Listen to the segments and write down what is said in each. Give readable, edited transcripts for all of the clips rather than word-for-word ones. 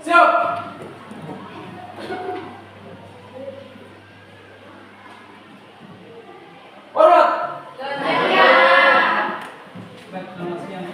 Siap. Alright. Baik, selamat siang.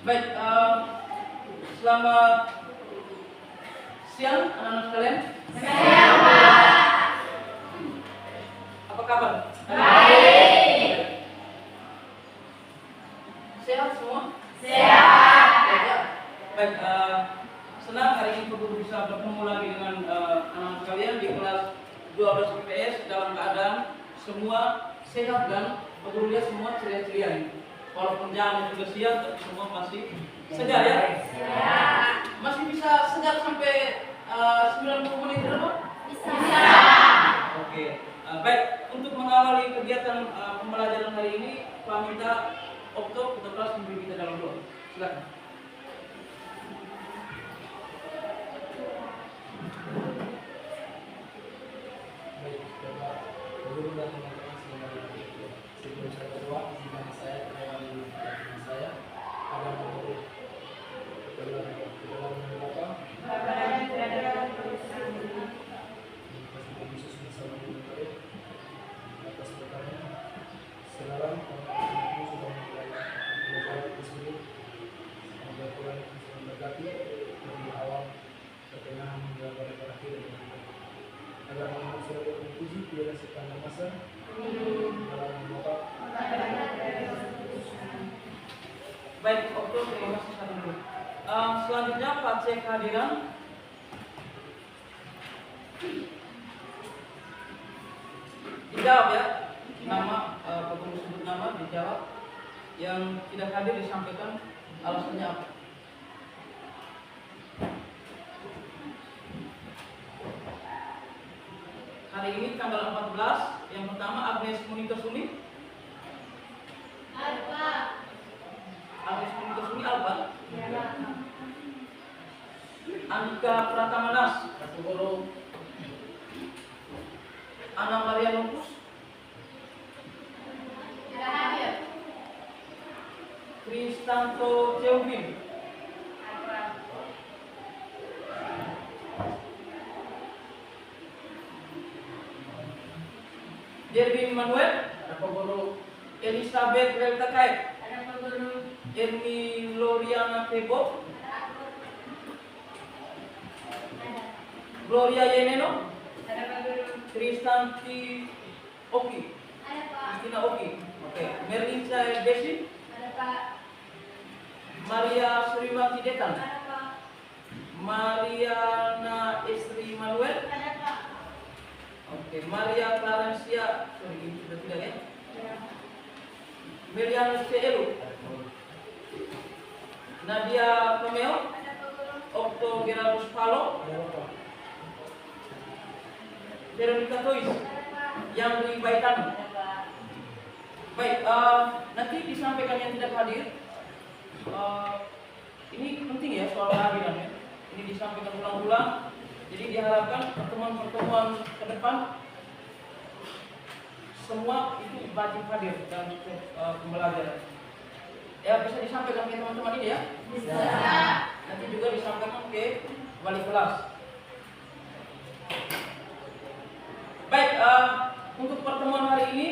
Baik, selamat siang anak-anak sekalian. Siang, Pak. Apa kabar? Baik. Sehat semua? Sehat. Ya. Baik, senang hari ini Guru bisa bertemu lagi dengan anak-anak sekalian di kelas 12 IPS dalam keadaan semua sehat dan Guru lihat semua ceria-ceria ini. Walaupun jamnya sudah siang, tapi semua masih segar ya? Sehat. Masih bisa segar sampai 90 menit berapa? Bisa. Oke, baik. Untuk mengawali kegiatan pembelajaran hari ini, Pak minta Okto kita kelas memberi kita dalam doa. Silakan. Baik, Bapak Guru dan teman-teman semuanya. Sebelum saya berdoa, izinkan saya mengawali kegiatan saya agar menurut kedalam nama Bapa, Bapa yang berada di surga, Tuhan Yesus bersama dengan baik atas berkatnya. Sekarang Tuhan sudah mulai belajar di sini. Semoga Tuhan bisa memberkati dari awal pertengahan hingga pada akhir. Agar nama sudah terpuji pada sepanjang masa. Dalam nama Bapa. Baik, Okto, terima kasih satu dulu. Selanjutnya Pak cek kehadiran. Dijawab ya, nama Pak Guru sebut nama dijawab. Yang tidak hadir disampaikan alasannya apa. Hari ini tanggal 14, yang pertama Agnes Munita Suni. Alfa. Agnes Munita Suni Alba. Ya, Pak. Andika Pratamanas, Satu Guru. Ana Maria Lupus. Tidak hadir. Kristanto Ceubin. Alfa. Derwin Manuel. Satu Guru. Elizabeth Reltakait. Ada Pak Guru. Ermi Loriana Tebo. Ada. Gloria Yeneno. Ada Pak Guru. Kristanti Oki. Ada Pak. Kristina Oki. Oke. Merlinsa Desi. Ada Pak. Maria Surimati Detan. Ada Pak. Mariana Estri Manuel. Ada Pak. Oke. Maria Clarencia. Sorry, ini sudah tidak ya. Ya. Melianus Celu. Nadia Pemeo. Ada Pak Guru. Okto Gerardus Palo. Ada Bapak. Veronica Tois. Ada Pak. Yang dibaikan. Ada Pak. Baik, nanti disampaikan yang tidak hadir. Ini penting ya soal kehadiran ya. Ini disampaikan ulang-ulang. Jadi diharapkan pertemuan-pertemuan ke depan semua itu wajib hadir dalam pembelajaran. Ya bisa disampaikan ke teman-teman ini ya. Bisa. Nanti juga disampaikan ke wali kelas. Baik, untuk pertemuan hari ini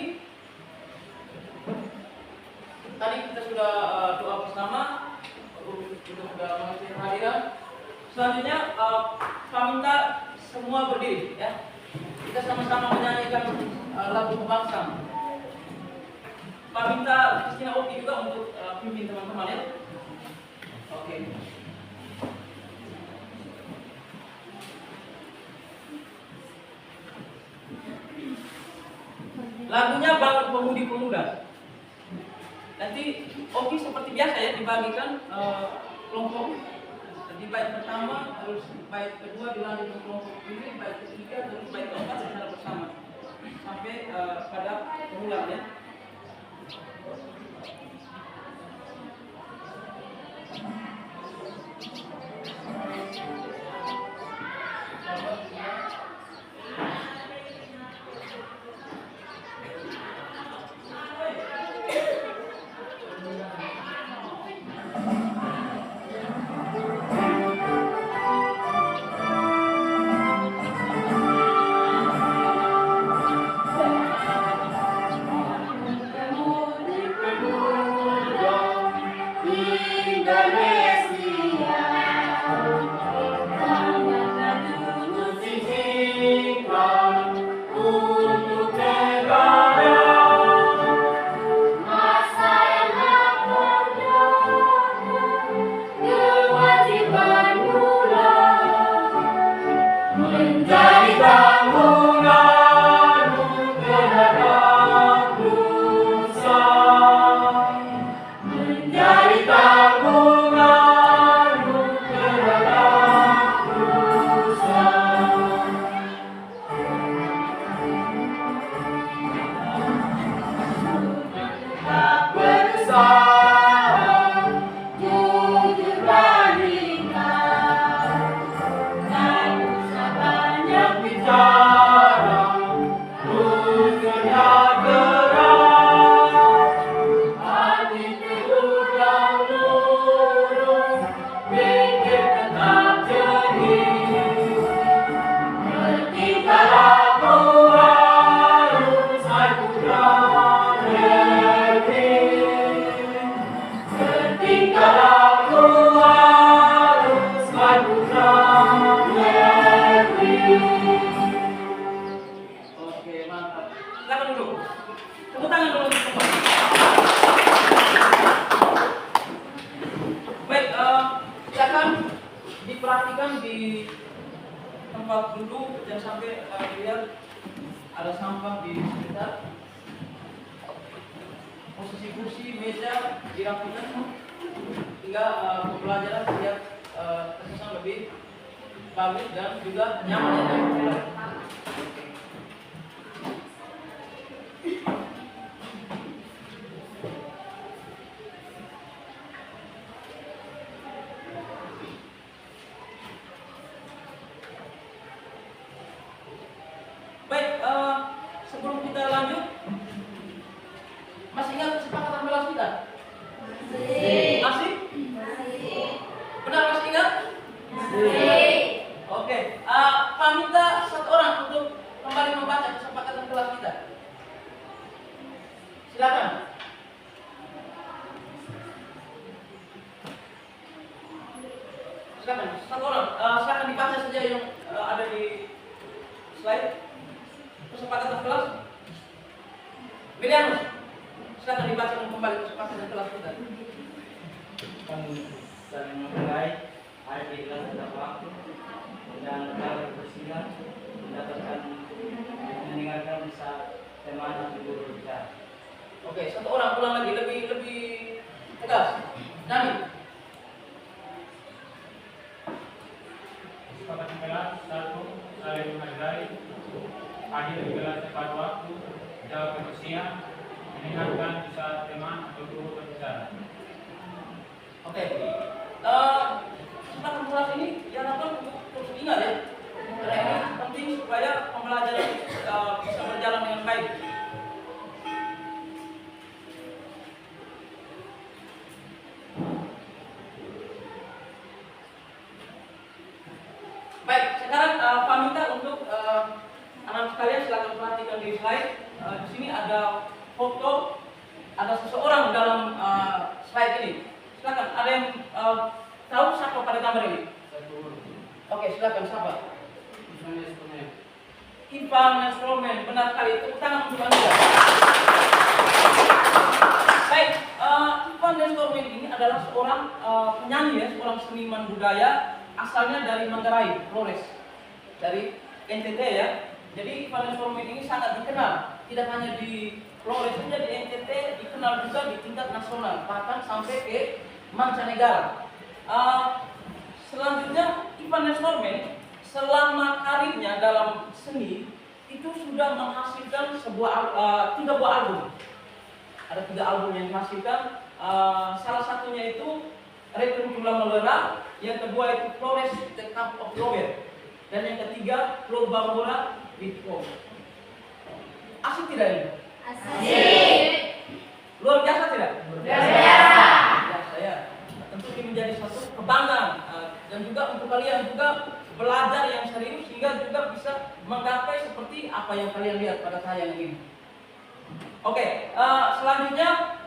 tadi kita sudah doa bersama, kita sudah mengasih kehadiran. Selanjutnya kami minta semua berdiri ya. Kita sama-sama menyanyikan lagu kebangsaan. Pak minta Kristina Oki juga untuk pimpin teman-teman ya. Oke. Lagunya Bangun Pemudi Pemuda. Nanti Oki seperti biasa ya dibagikan kelompok. Di bait pertama, terus bait kedua dilanjut ke kelompok ini, bait ketiga, terus bait keempat secara bersama sampai pada bulan ya. Oke, mantap. Silakan duduk. Tepuk tangan dulu untuk semua. Baik, silakan diperhatikan di tempat duduk dan sampai dilihat ada sampah di sekitar. Posisi kursi, meja dirapikan hingga pembelajaran terlihat terkesan lebih bagus dan juga nyaman ya. Baik, sebelum kita lanjut, masih ingat kesepakatan kelas kita? Masih? Benar masih ingat? Oke, Pak minta satu orang untuk kembali membaca kesepakatan kelas kita. Silakan. Silakan, satu orang. Silakan dibaca saja yang ada di slide kesepakatan kelas. Bilianus, silakan dibaca kembali kesepakatan kelas kita. Kami saling memulai hari di kelas tetap waktu dan kalau bersinar mendapatkan mendengarkan saat teman guru berbicara. Oke, satu orang ulang lagi lebih tegas. Nani. Kesepakatan kelas 1 saling menghargai, hadir di kelas tepat waktu, jawab kebersihan, mendengarkan saat teman atau guru berbicara. Oke. Kesempatan kelas ini diharapkan untuk terus ingat ya. Karena ini penting supaya pembelajaran bisa berjalan dengan baik. Baik, sekarang Pak minta untuk anak sekalian silakan perhatikan di slide. Di sini ada foto, ada seseorang dalam slide ini. Silakan, ada yang tahu siapa pada gambar ini? Oke, silakan siapa? Ivan Nestromen, benar sekali. Tepuk tangan untuk Anda. Baik, Ivan Nestromen ini adalah seorang penyanyi ya, seorang seniman budaya asalnya dari Manggarai, Flores, dari NTT ya. Jadi Ivan Nestromen ini sangat dikenal, tidak hanya di Flores-nya di NTT dikenal juga di tingkat nasional, bahkan sampai ke mancanegara. Selanjutnya, Ivan Nestormen selama karirnya dalam seni itu sudah menghasilkan 3 buah album. Ada 3 album yang dihasilkan. Salah satunya itu Return to La Malera, yang kedua itu Flores The Camp of Robert, dan yang ketiga Flow Bambora with Flow. Asik tidak ini? Asik. Luar biasa tidak? Luar biasa. Biasa ya. Tentu ini menjadi satu kebanggaan dan juga untuk kalian juga belajar yang serius sehingga juga bisa menggapai seperti apa yang kalian lihat pada tayangan ini. Oke, selanjutnya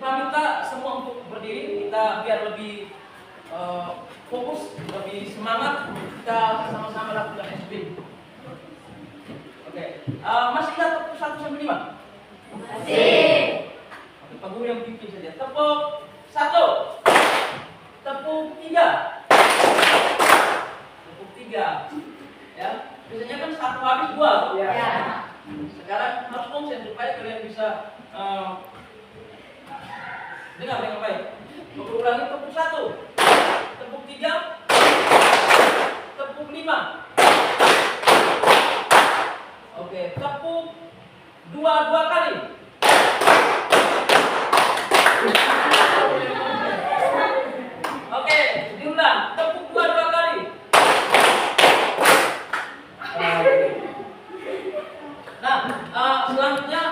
kita minta semua untuk berdiri, kita biar lebih fokus, lebih semangat, kita sama-sama lakukan SB. Oke, masih ingat tepuk 1 sampai 5? Asik. Oke, Pak Guru yang pimpin saja. Tepuk 1, tepuk 3, tepuk 3. Ya, biasanya kan 1 habis 2. Ya. Sekarang harus konsen supaya kalian bisa dengar dengan baik. Aku ulangi, tepuk 1, tepuk 3, tepuk 5. Oke, tepuk 2 kali. Oke, diulang, tepuk 2 kali. Nah, selanjutnya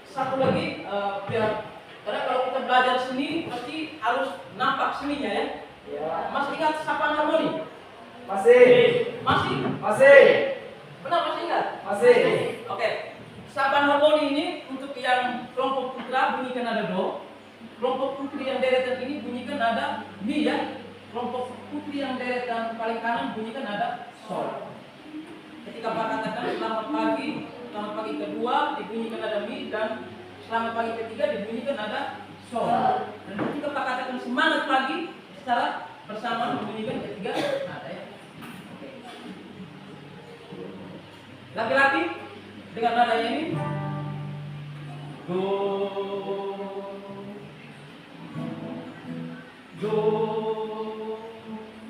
satu lagi, karena kalau kita belajar seni pasti harus nampak seninya ya. Masih ingat sapaan harmoni? Masih. Masih? Masih. Benar, masih ingat? Masih. Oke. Sapaan harmoni ini untuk yang kelompok putra bunyikan nada do. Kelompok putri yang deretan ini bunyikan nada mi ya. Kelompok putri yang deretan paling kanan bunyikan nada sol. Ketika Pak katakan selamat pagi kedua dibunyikan nada mi, dan selamat pagi ketiga dibunyikan nada sol. Dan ketika Pak katakan semangat pagi secara bersama membunyikan ketiga nada ya. Oke. Laki-laki dengan nadanya ini do, do.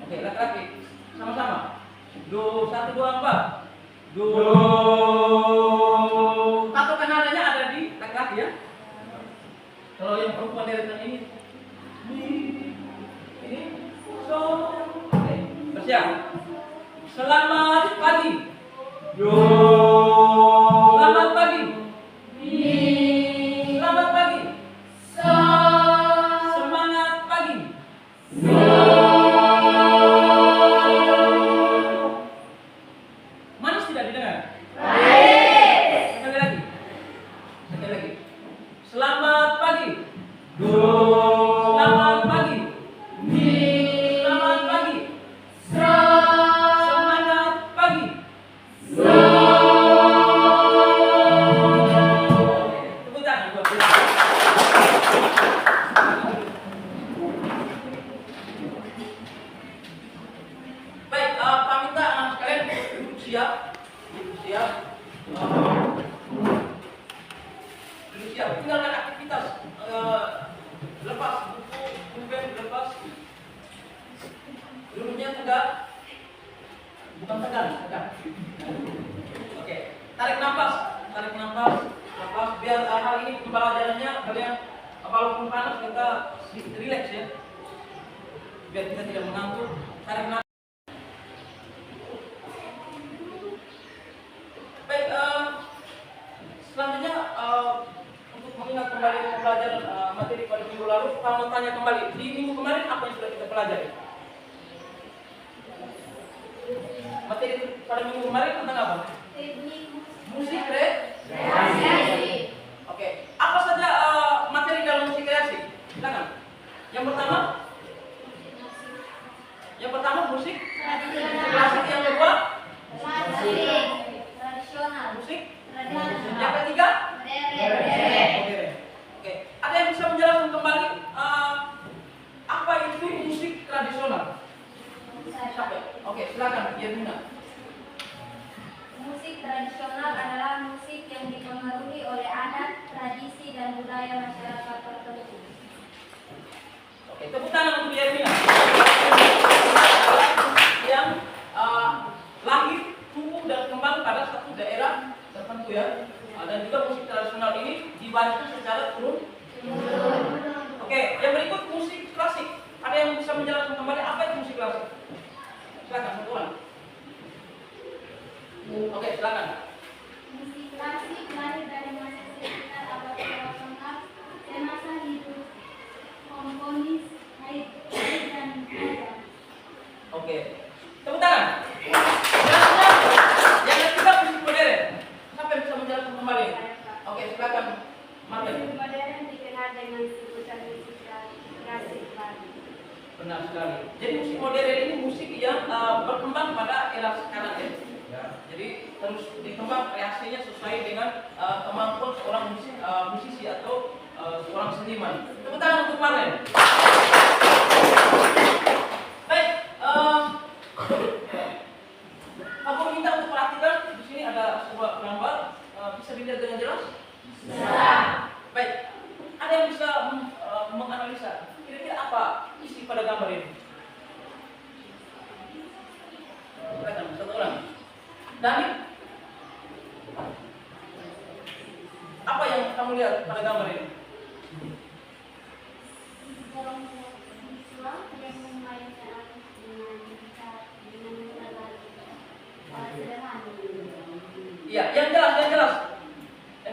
Oke, laki-laki sama-sama do, 1, 2, 4 do. Patokan nadanya ada di laki-laki ya. Kalau yang perempuan deretan ini so. Oke, bersiap. Selamat pagi. Do. Selamat pagi. Selamat pagi. Semangat pagi. Manis tidak didengar? Sekali lagi. Selamat pagi. Selamat pagi. Selamat pagi. Semangat pagi. Tepuk tangan buat dia. Baik, Pak minta anak sekalian duduk siap. Duduk siap. Duduk siap. Tinggalkan aktivitas. Lepas buku, pulpen lepas. Duduknya tegak. Bukan tegang. Oke, tarik nafas. Lepas biar hal ini pembelajarannya kalian walaupun panas kita sedikit rileks ya. Biar kita tidak mengantuk. Tarik nafas. Baik, selanjutnya untuk mengingat kembali pembelajaran materi pada minggu lalu, saya mau tanya kembali, di minggu kemarin apa yang sudah kita pelajari? Materi pada minggu kemarin tentang apa? Musik kreasi. Oke, apa saja materi dalam musik kreasi? Silakan. Yang pertama musik klasik, yang kedua musik, yang ketiga oke. Ada yang bisa menjelaskan kembali apa itu musik tradisional? Siapa? Oke, silakan, Yasmina. Musik tradisional adalah musik yang dipengaruhi oleh adat, tradisi, dan budaya masyarakat tertentu. Oke, tepuk tangan untuk Yermina. Yang lahir, tumbuh dan kembang pada satu daerah tertentu ya. Dan juga musik tradisional ini dibaca secara turun. Oke, yang berikut musik klasik. Ada yang bisa menjelaskan kembali apa itu musik klasik? Silakan satu orang. Oke, silakan. Musik klasik lahir dari masa sekitar abad 18 semasa hidup komponis Haydn dan Mozart. Oke, tepuk tangan. Yang ketiga musik modern. Siapa yang bisa menjelaskan kembali? Oke, silakan. Martin. Musik modern dikenal dengan sebutan musik klasik baru. Benar sekali. Jadi musik modern ini musik yang berkembang pada era sekarang ya. Jadi terus dikembang kreasinya sesuai dengan kemampuan seorang musisi atau seorang seniman. Tepuk tangan untuk Marlen. Baik, aku minta untuk perhatikan di sini ada sebuah gambar. Bisa dilihat dengan jelas? Bisa. Baik, ada yang bisa menganalisa kira-kira apa isi pada gambar ini? Silakan, satu orang. Dani, apa yang kamu lihat pada gambar ini? Seorang siswa yang memainkan alat dengan sederhana. Iya, yang jelas.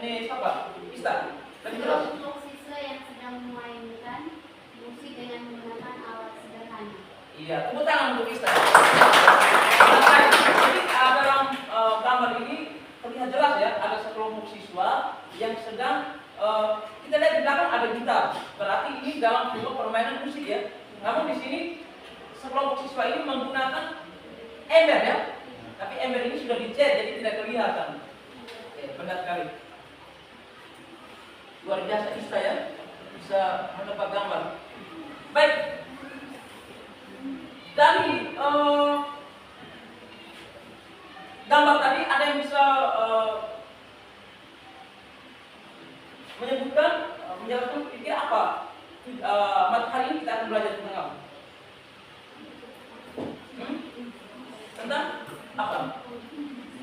Ini siapa? Ista. Tadi jelas. Kelompok siswa yang sedang memainkan musik dengan menggunakan alat sederhana. Iya, tepuk tangan untuk Ista. Jadi dalam gambar ini terlihat jelas ya, ada sekelompok siswa yang sedang kita lihat di belakang ada gitar. Berarti ini dalam sebuah permainan musik ya. Namun di sini sekelompok siswa ini menggunakan ember ya. Tapi ember ini sudah dicat jadi tidak kelihatan. Oke, benar sekali. Luar biasa Ista ya, bisa menebak gambar. Baik. Dari gambar tadi ada yang bisa menyebutkan, menjelaskan kira-kira apa hari ini kita akan belajar tentang apa? Tentang apa?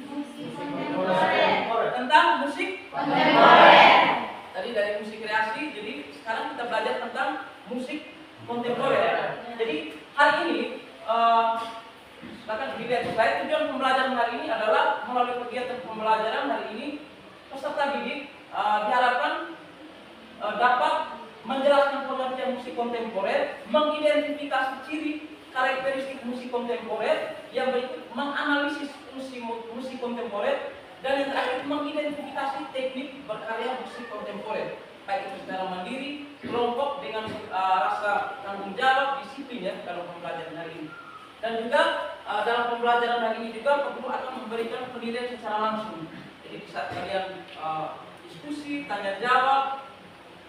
Musik kontemporer. Tentang musik Kontemporer. Tadi dari musik kreasi, jadi sekarang kita belajar tentang musik kontemporer. Jadi hari ini bahkan dilihat slide, tujuan pembelajaran hari ini adalah melalui kegiatan pembelajaran hari ini peserta didik diharapkan dapat menjelaskan pengertian musik kontemporer, mengidentifikasi ciri karakteristik musik kontemporer, yang berikut menganalisis musik kontemporer, dan yang terakhir mengidentifikasi teknik berkarya musik kontemporer, baik itu secara mandiri, kelompok dengan rasa tanggung jawab, disiplin ya dalam pembelajaran hari ini. Dan juga dalam pembelajaran hari ini juga Pak Guru akan memberikan penilaian secara langsung. Jadi bisa kalian diskusi, tanya jawab,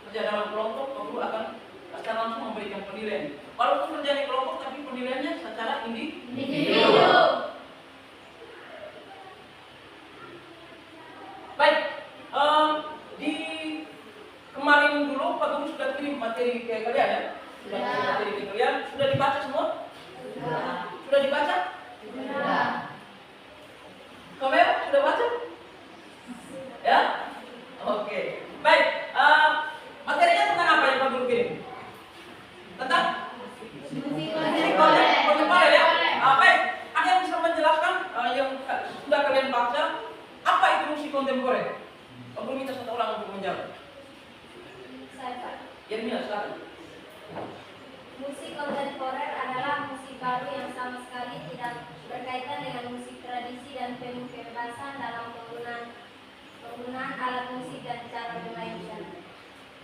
kerja dalam kelompok, Pak Guru akan secara langsung memberikan penilaian. Walaupun kerja di kelompok, tapi penilaiannya secara individu. Baik, di kemarin dulu Pak Guru sudah kirim materi ke kalian ya. Sudah kirim materi ke kalian. Sudah dibaca semua? Sudah dibaca? Sudah. Kamera sudah baca? Ya? Oke. Baik. Materinya tentang apa yang Pak Guru kirim? Tentang Musik kontemporer ya. Baik. Ada yang bisa menjelaskan yang sudah kalian baca apa itu musik kontemporer? Pak Guru minta satu orang untuk menjawab. Saya Pak. Yermina, silakan. Musik kontemporer adalah musik baru yang sama sekali tidak berkaitan dengan musik tradisi dan penuh kebebasan dalam penggunaan alat musik dan cara memainkan.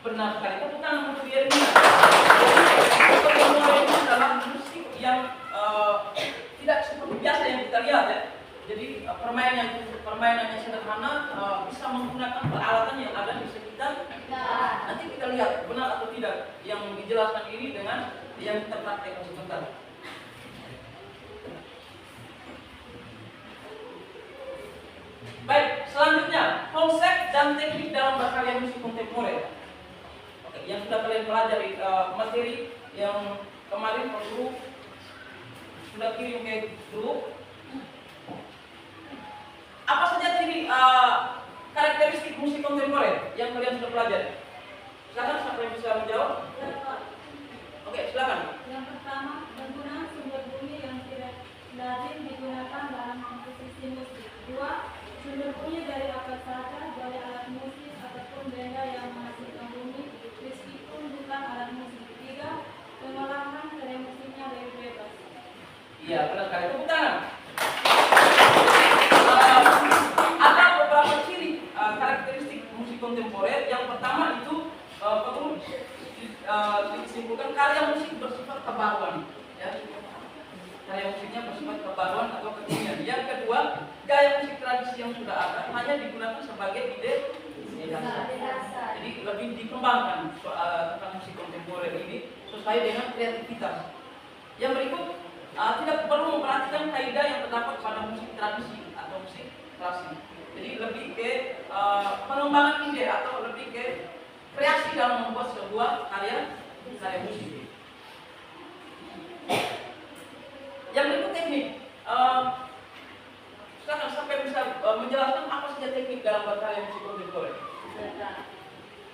Benar sekali. Tepuk tangan untuk Yermina. Jadi kontemporer itu adalah musik yang tidak seperti biasa yang kita lihat ya. Jadi permainannya sederhana, bisa menggunakan peralatan yang ada di sekitar. Nanti kita lihat benar atau tidak yang dijelaskan ini dengan yang kita praktekkan sebentar. Baik, selanjutnya konsep dan teknik dalam berkarya musik kontemporer. Oke, yang sudah kalian pelajari materi yang kemarin Pak Guru sudah kirim ke grup. Apa saja tadi karakteristik musik kontemporer yang kalian sudah pelajari? Silakan, siapa yang bisa menjawab? Oke, silakan. Yang pertama, penggunaan sumber bunyi yang tidak lazim digunakan dalam komposisi musik. Dua, sumber bunyi dari apa saja, dari alat musik ataupun benda yang menghasilkan bunyi, meskipun bukan alat musik. Tiga, pengolahan karya musiknya lebih bebas. Iya, benar sekali. Tepuk tangan. Ada beberapa ciri karakteristik musik kontemporer. Yang pertama itu perlu disimpulkan karya musik bersifat kebaruan, ya. Karya musiknya bersifat kebaruan atau kekinian. Yang kedua, gaya musik tradisi yang sudah ada hanya digunakan sebagai ide dasar. Jadi lebih dikembangkan tentang musik kontemporer ini sesuai dengan kreativitas. Yang berikut, tidak perlu memperhatikan kaidah yang terdapat pada musik tradisi atau musik klasik. Jadi lebih ke pengembangan ide atau lebih ke kreasi dalam membuat sebuah karya musik. Yang berikut teknik. Silakan sampai bisa menjelaskan apa saja teknik dalam berkarya musik kontemporer.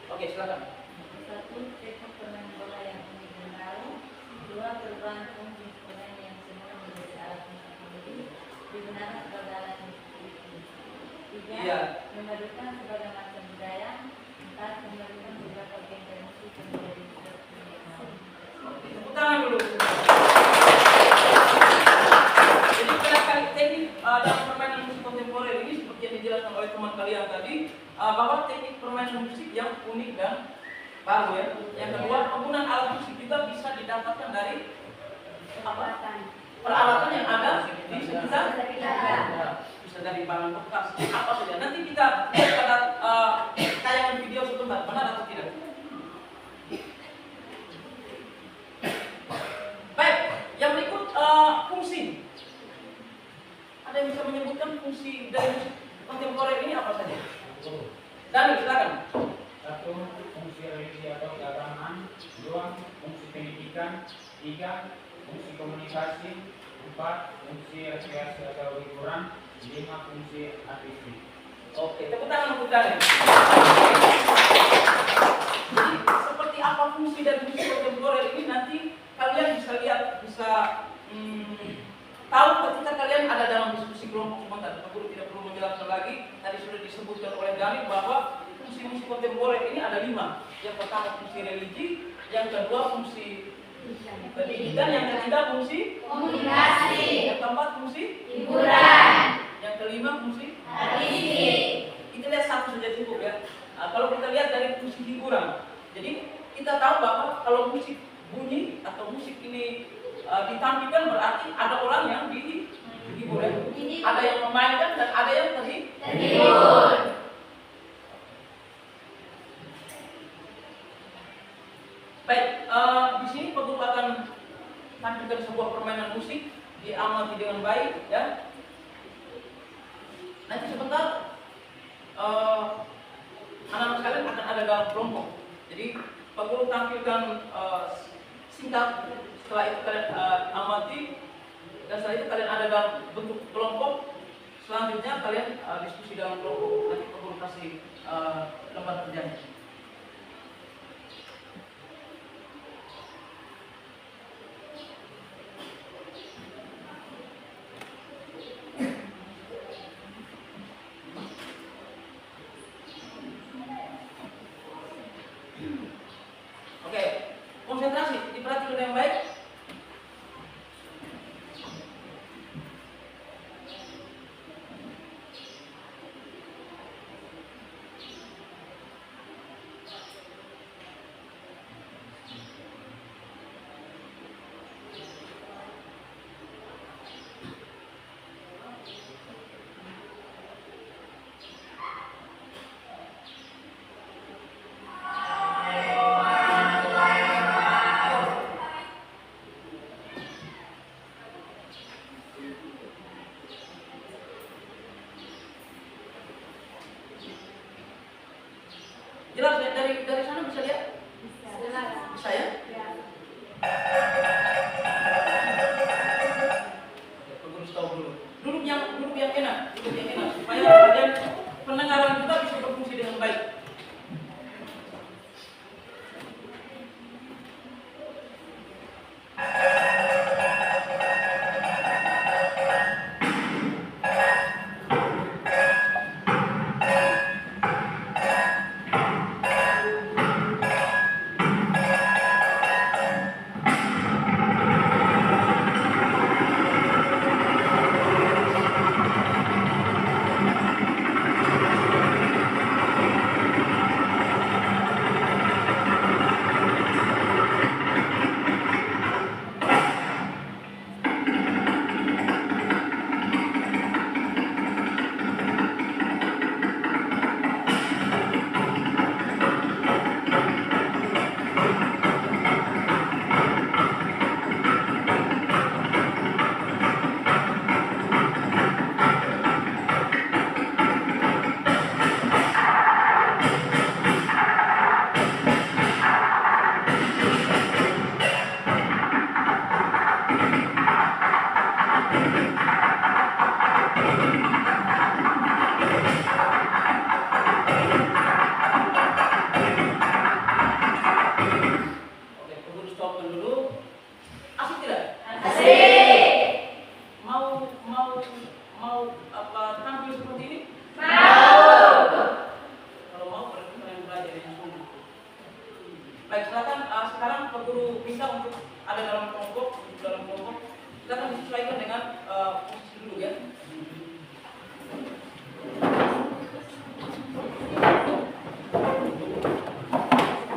Oke, silakan. Satu, teknik permain bola yang unik dan baru. Dua, perubahan fungsi instrumen yang semula menjadi alat musik sendiri digunakan sebagai alat musik itu. Tiga, memadukan sebagai macam budaya. Empat, memadukan beberapa genre musik yang menjadi Tepuk tangan dulu. Jadi berdasarkan teknik dalam permainan musik kontemporer ini seperti yang dijelaskan oleh teman kalian tadi, bahwa teknik permainan musik yang unik dan baru, ya. Yang kedua, penggunaan alat musik juga bisa didapatkan dari peralatan yang ada di sekitar. Bisa dari bahan bekas, apa saja. Nanti kita lihat pada tayangan video sebentar, benar atau tidak? Baik, yang berikut fungsi. Ada yang bisa menyebutkan fungsi dari musik kontemporer ini apa saja? Daniel, silakan. Satu, fungsi religi atau keagamaan. Dua, fungsi pendidikan. Tiga, fungsi komunikasi. Empat, fungsi rekreasi atau hiburan. Lima, fungsi artistik. Oke, tepuk tangan untuk Daniel. Jadi seperti apa fungsi dari musik kontemporer ini nanti kalian bisa lihat, bisa tahu ketika kalian ada dalam diskusi kelompok sebentar. Pak Guru tidak perlu menjelaskan lagi. Tadi sudah disebutkan oleh Daniel bahwa fungsi musik kontemporer ini ada 5. Yang pertama fungsi religi, yang kedua fungsi pendidikan, yang ketiga fungsi Komunikasi. yang keempat fungsi Hiburan. yang kelima fungsi Artistik. kita lihat satu saja cukup, ya. Kalau kita lihat dari fungsi hiburan, jadi kita tahu bahwa kalau musik bunyi atau musik ini ditampilkan berarti ada orang yang dihibur, ya. Ada yang memainkan dan ada yang Terhibur. Baik, di sini Pak Guru akan tampilkan sebuah permainan musik, diamati dengan baik, ya. Nanti sebentar anak-anak sekalian akan ada dalam kelompok. Jadi Pak Guru tampilkan singkat, setelah itu kalian amati, dan setelah itu kalian ada dalam bentuk kelompok. Selanjutnya kalian diskusi dalam kelompok. Nanti Pak Guru kasih lembar kerjanya. Oke, konsentrasi, diperhatikan yang baik. dari sana bisa lihat? Bisa ya? Pengurus tahu dulu. Duduk yang enak supaya kalian pendengaran kita bisa berfungsi dengan baik. Oke, pengurus stopkan dulu. Asik tidak? Mau apa tampil seperti ini? Kalau mau berarti kalian belajar yang sungguh. Baik, silakan sekarang Pak Guru minta untuk ada dalam kelompok, silakan disesuaikan dengan posisi dulu ya.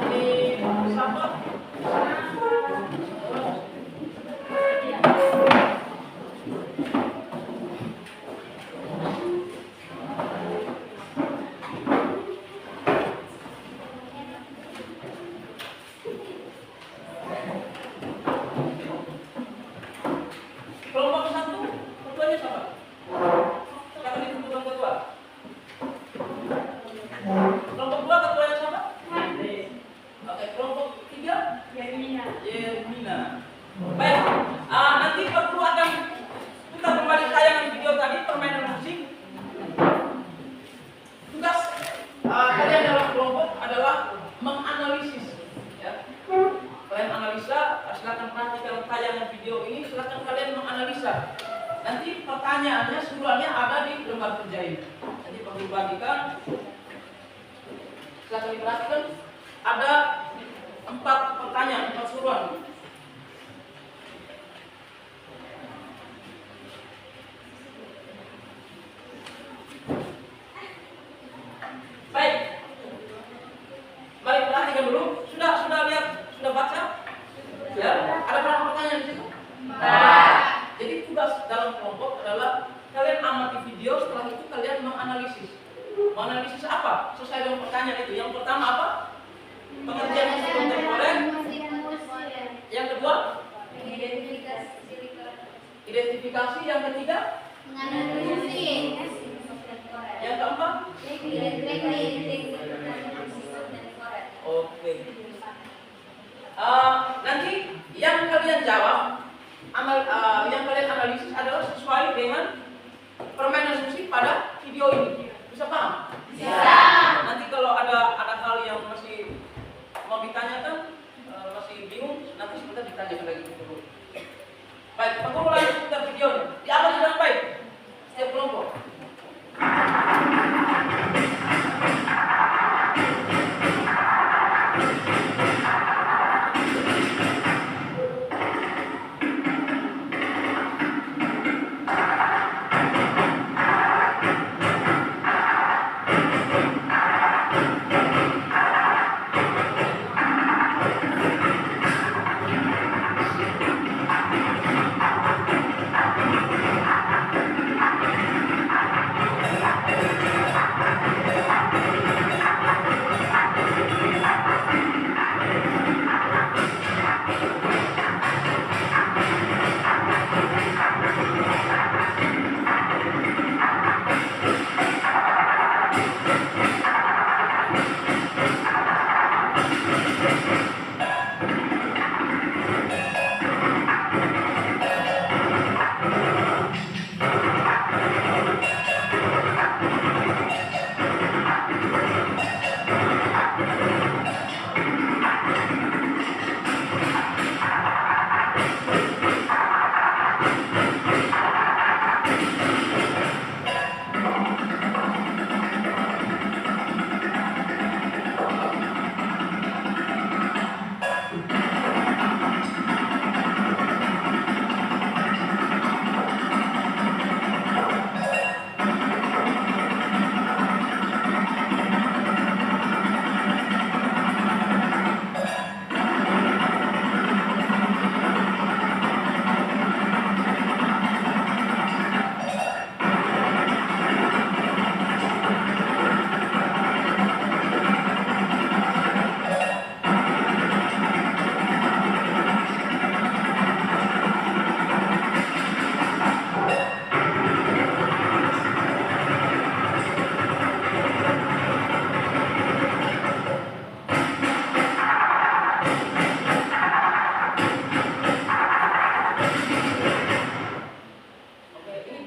Ini siapa? Kelompok satu, ketuanya siapa? Silakan ditentukan ketua. Kelompok dua, ketuanya siapa? Oke, kelompok tiga? Yermina. Baik, nanti Pak Guru akan putar kembali tayangan video tadi, permainan musik. Tugas kalian dalam kelompok adalah menganalisis. Ya. Kalian analisa, silakan perhatikan tayangan video ini, silakan kalian menganalisa. Nanti pertanyaannya, suruhannya ada di lembar kerja ini. Nanti Pak Guru bagikan. Silakan diperhatikan. Ada 4 pertanyaan, 4 suruhan. Baik. Mari perhatikan dulu. Sudah lihat, sudah baca? Ya. Ada berapa pertanyaan di situ? 4. Jadi tugas dalam kelompok adalah kalian amati video, setelah itu kalian menganalisis. Menganalisis apa? Sesuai dengan pertanyaan itu. Yang pertama apa? Pengertian musik kontemporer. Yang kedua, identifikasi. Yang ketiga, yang keempat, oke. Nanti yang kalian jawab, yang kalian analisis adalah sesuai dengan permainan musik pada video ini. Bisa paham? Bisa. Nanti kalau ada hal yang masih mau ditanyakan, masih bingung, nanti sebentar ditanyakan lagi dulu. Baik, Pak Guru lanjut putar videonya. Diamati dengan baik setiap kelompok.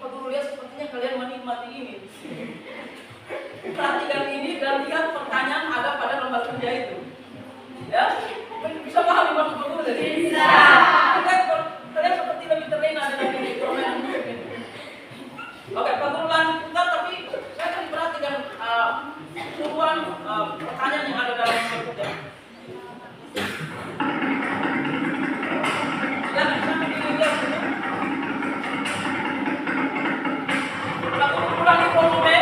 Pak Guru lihat sepertinya kalian menikmati ini. Perhatikan ini dan lihat pertanyaan ada pada lembar kerja itu. Ya, bisa pahami maksud Pak Guru tadi? Bisa. Kalian seperti lebih terlena dengan ini permainan musik ini. Oke, Pak Guru lanjutkan, tapi saya akan perhatikan seluruhan pertanyaan yang ada dalam lembar kerja. Silakan sampai dilihat dulu. Aku ulangi volume,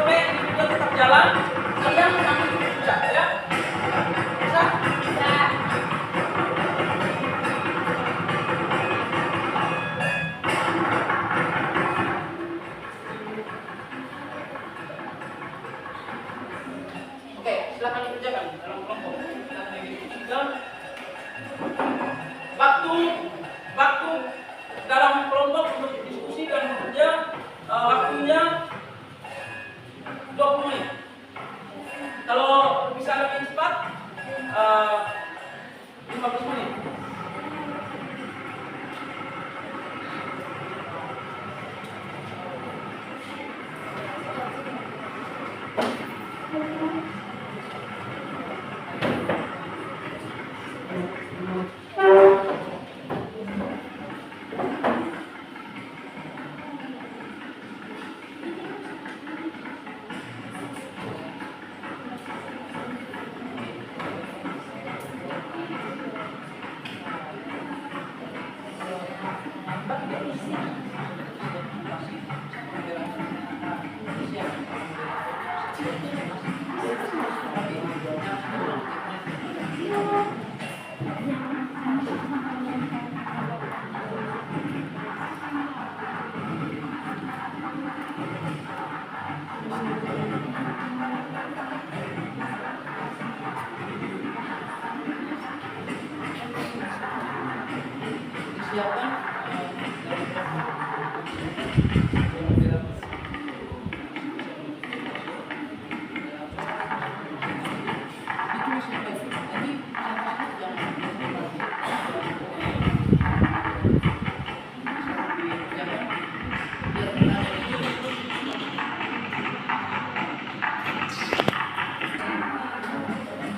ini juga tetap jalan. Kalian sambil bisa, ya? Bisa? Bisa. Oke, silakan dikerjakan dalam kelompok. Dan waktu dalam kelompok untuk diskusi dan bekerja waktunya 20 menit. Kalau bisa lebih cepat 15 menit. Siapkan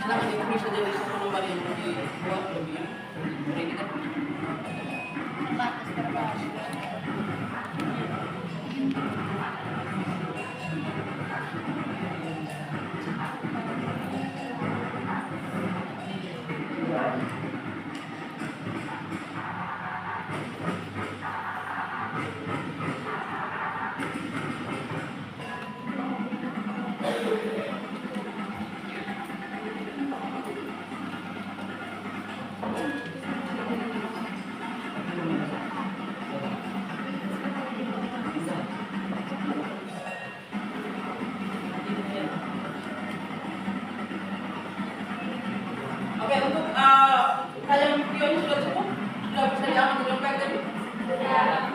silakan ditulis saja di satu lembar yang dibuat lebih ini kan. Oke, untuk tayangan videonya sudah cukup? Sudah bisa diaman di dompet tadi? Sudah.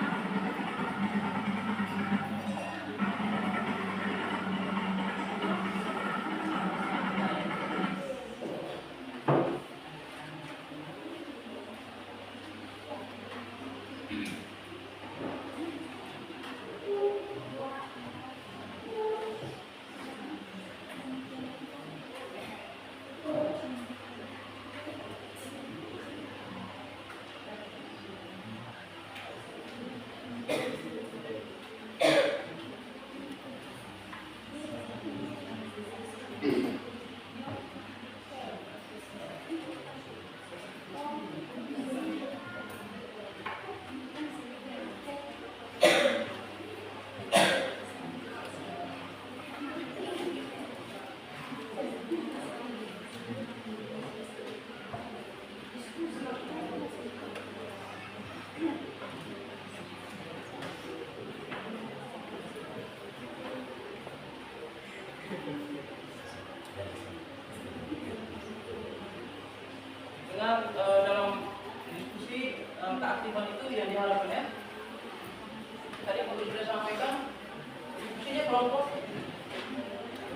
Dengan dalam diskusi keaktifan itu yang diharapkan ya. Tadi Pak sudah sampaikan diskusinya kelompok,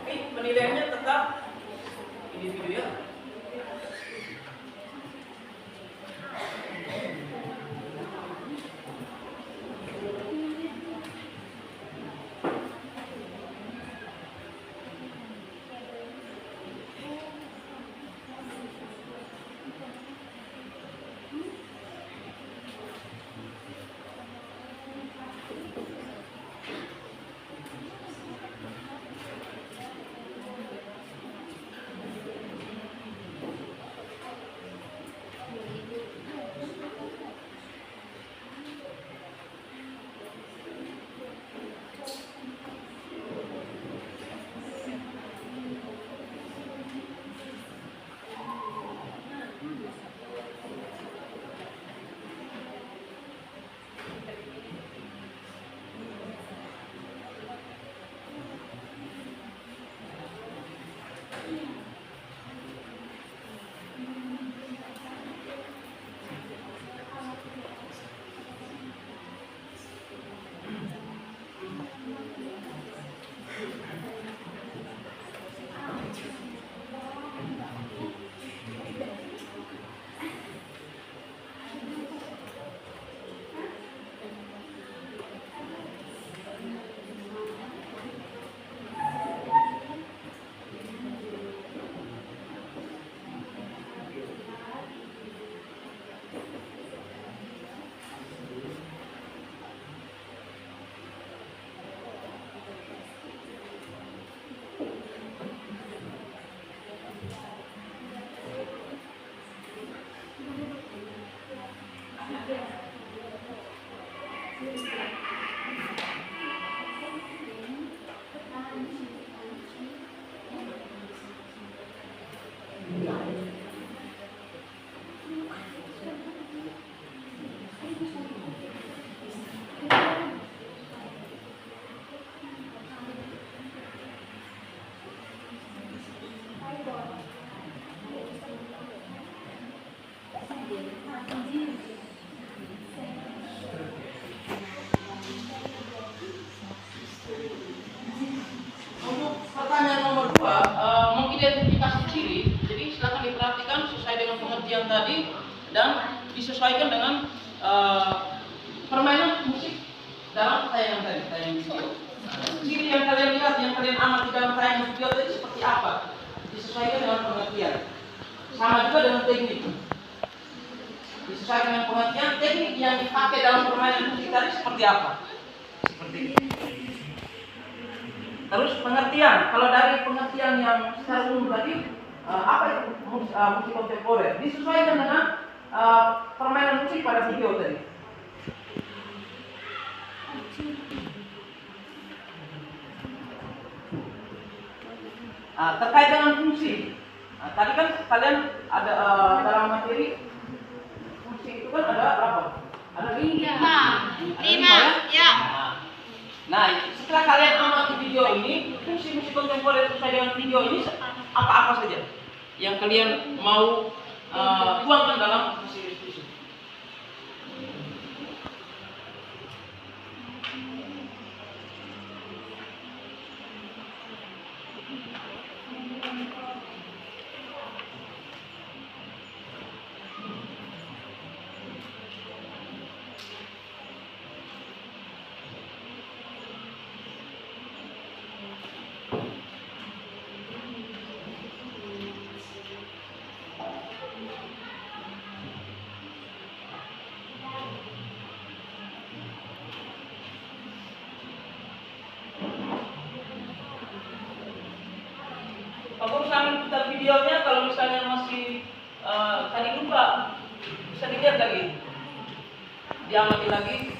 tapi penilaiannya tetap individu ya. dan disesuaikan dengan permainan musik dalam tayangan tadi, tayangan video. Ciri yang kalian lihat, yang kalian amati dalam tayangan video tadi seperti apa? Disesuaikan dengan pengertian. Sama juga dengan teknik. Disesuaikan dengan pengertian, teknik yang dipakai dalam permainan musik tadi seperti apa? Seperti itu. Terus pengertian, kalau dari pengertian yang secara umum tadi, apa itu musik kontemporer? Disesuaikan dengan permainan musik pada video tadi. Terkait dengan fungsi, tadi kan kalian ada dalam materi fungsi itu kan ada berapa? Ada 5 ya? Nah, setelah kalian amati video ini, fungsi musik kontemporer sesuai dengan video ini apa-apa saja yang kalian mau tuangkan dalam fungsi diskusi. Urusan putar videonya kalau misalnya masih tadi lupa, bisa dilihat lagi, diamati lagi.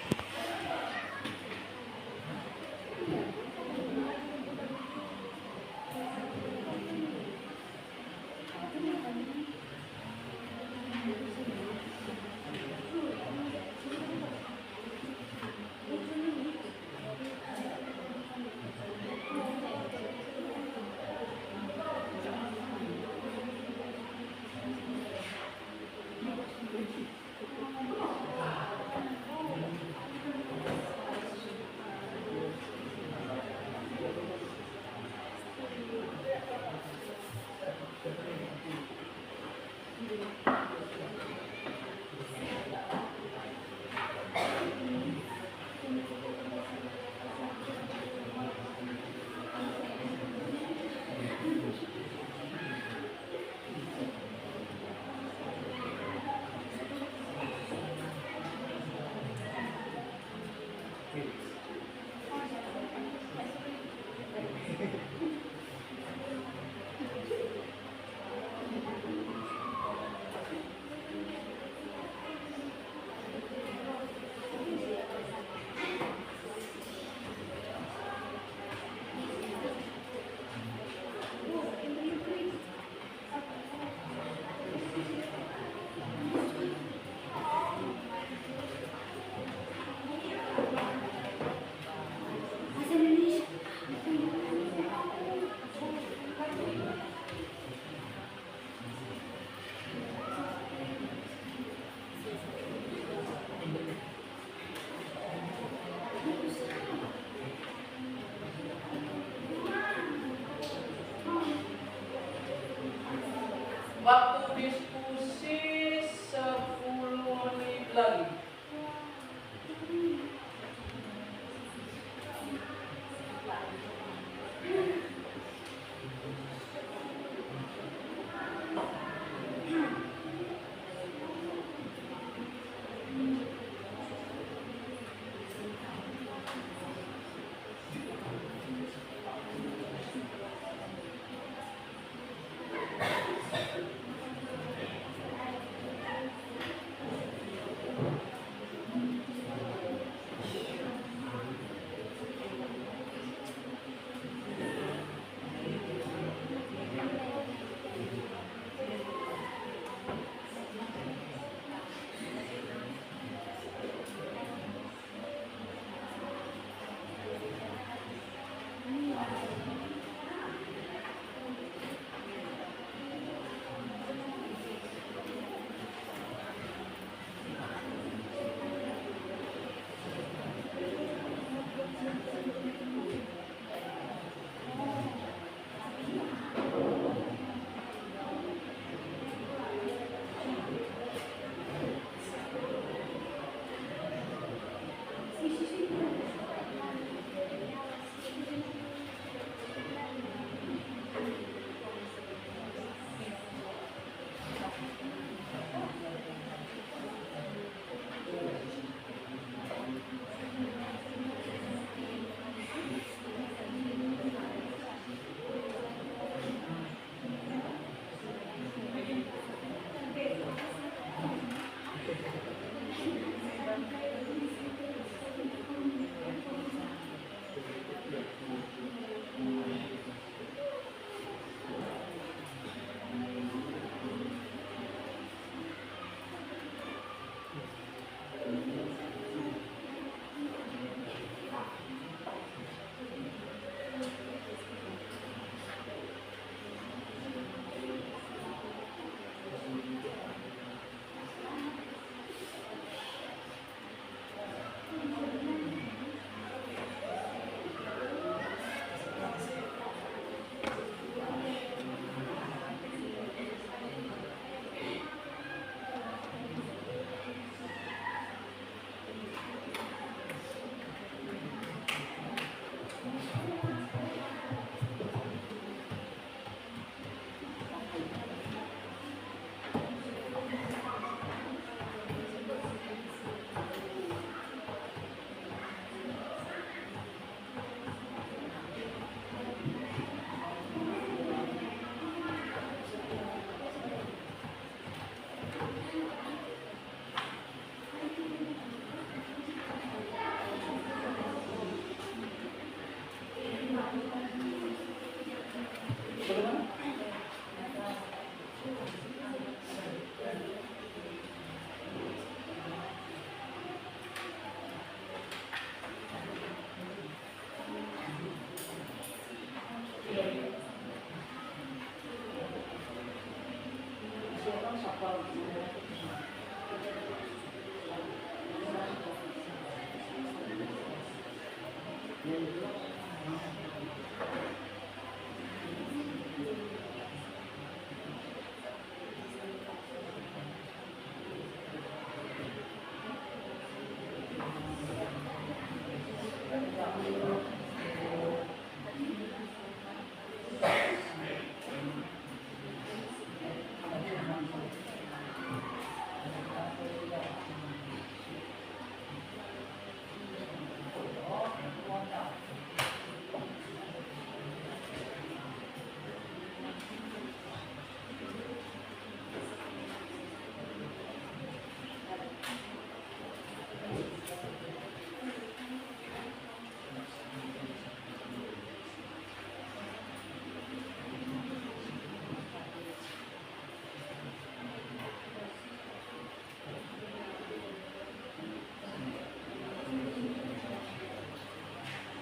Bagaimana?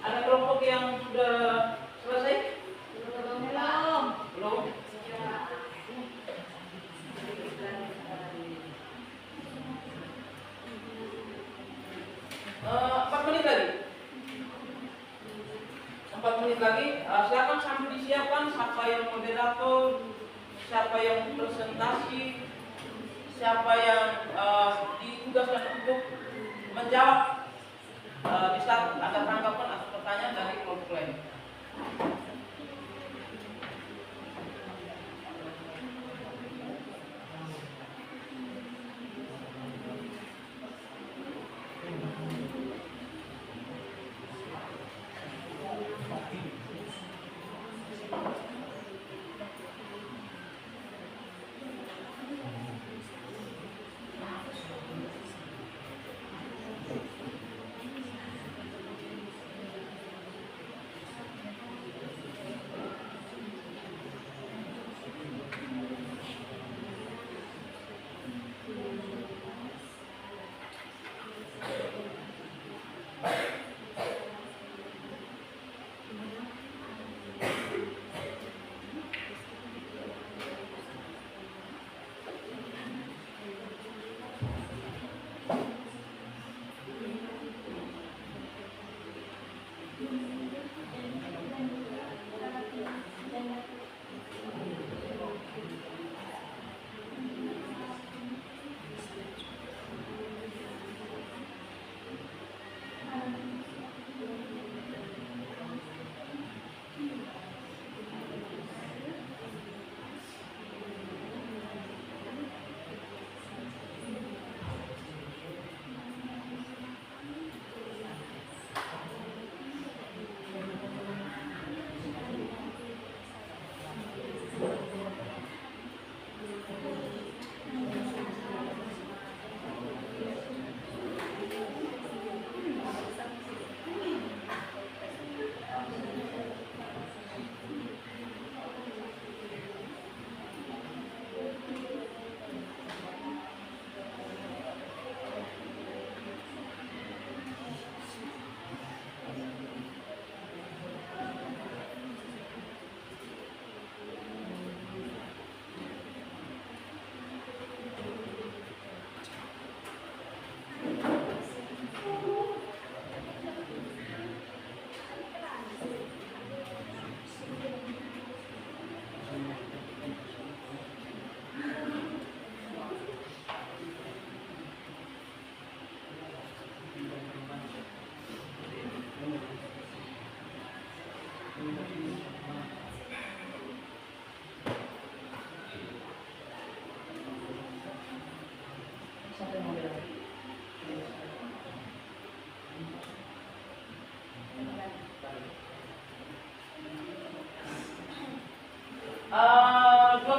Ada kelompok yang sudah selesai? Belum. Belum? Empat menit lagi. 4 menit lagi. Silakan sambil disiapkan siapa yang moderator, siapa yang presentasi, siapa yang ditugaskan untuk menjawab di saat ada tanggapan atau pertanyaan dari kelompok lain.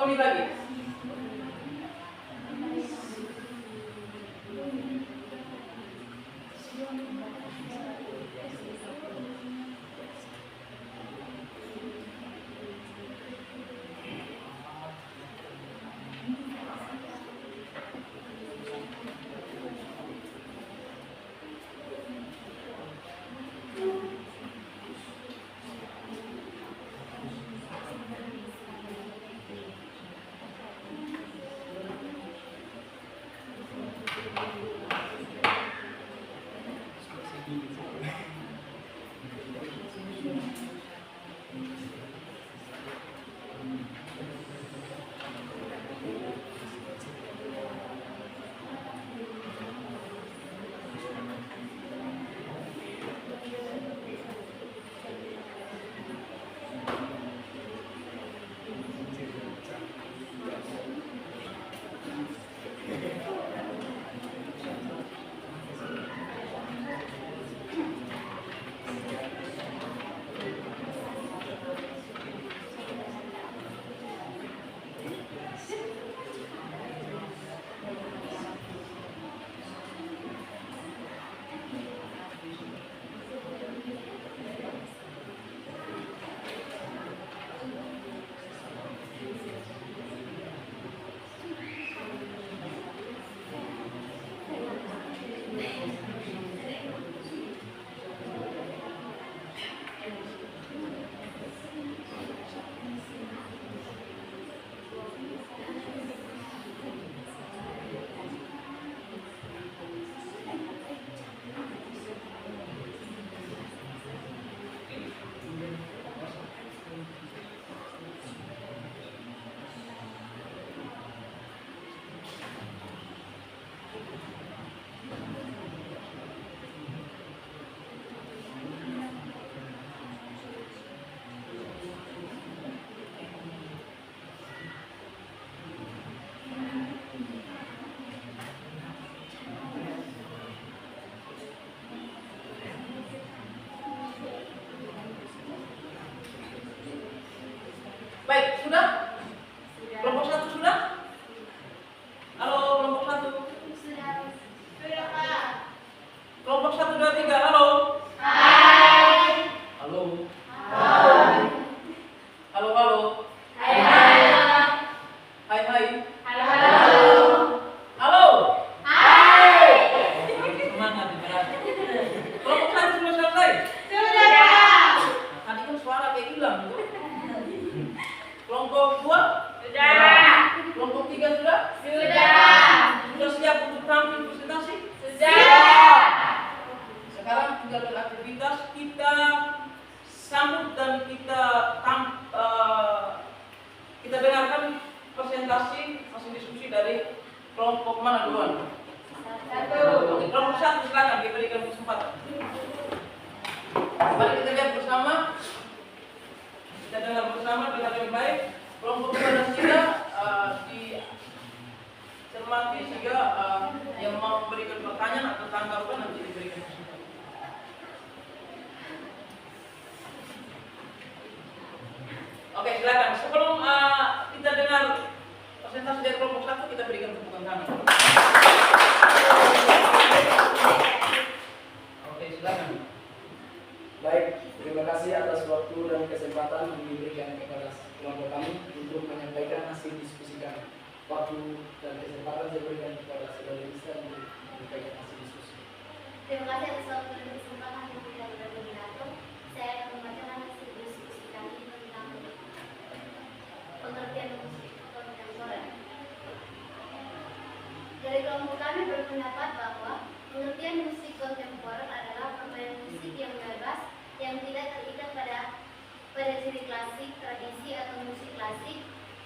menit lagi. Baik, sudah? Kelompok 1 sudah? Halo, kelompok 1. Sudah, Pak. Kelompok 1, 2, 3, halo. Hai. Halo. Hai. Halo, halo. Hai, hai. Hai, hai. Halo. Halo. Hai. Semangat berat. Kelompok 1 sudah selesai? Sudah, Pak. Tadi kan suara kayak hilang tuh. Kelompok 2? Sudah. Kelompok 3 sudah? Sudah. Sudah siap untuk tampil presentasi? Sudah. Sekarang tinggal beraktivitas, kita sambut dan kita dengarkan presentasi hasil diskusi dari kelompok mana duluan? Oke, kelompok 1 silakan diberikan kesempatan. Mari kita lihat bersama, kita dengar bersama dengan yang baik. Kelompok 2 dan 3 dicermati sehingga yang mau memberikan pertanyaan atau tanggapan nanti diberikan kesempatan. Oke, silakan. Sebelum kita dengar presentasi dari kelompok 1, kita berikan tepuk tangan. Oke, silakan. Baik, terima kasih atas waktu dan kesempatan yang diberikan kepada kelompok kami untuk menyampaikan hasil diskusi kami. Waktu dan kesempatan saya berikan kepada saudara Lisa untuk menyampaikan hasil diskusi. Terima kasih atas waktu dan kesempatan yang diberikan kepada koordinator. Saya akan membacakan hasil diskusi kami tentang pengertian musik kontemporer. Dari kelompok kami berpendapat bahwa pengertian musik kontemporer adalah permainan musik yang bebas yang tidak terikat pada ciri klasik, tradisi atau musik klasik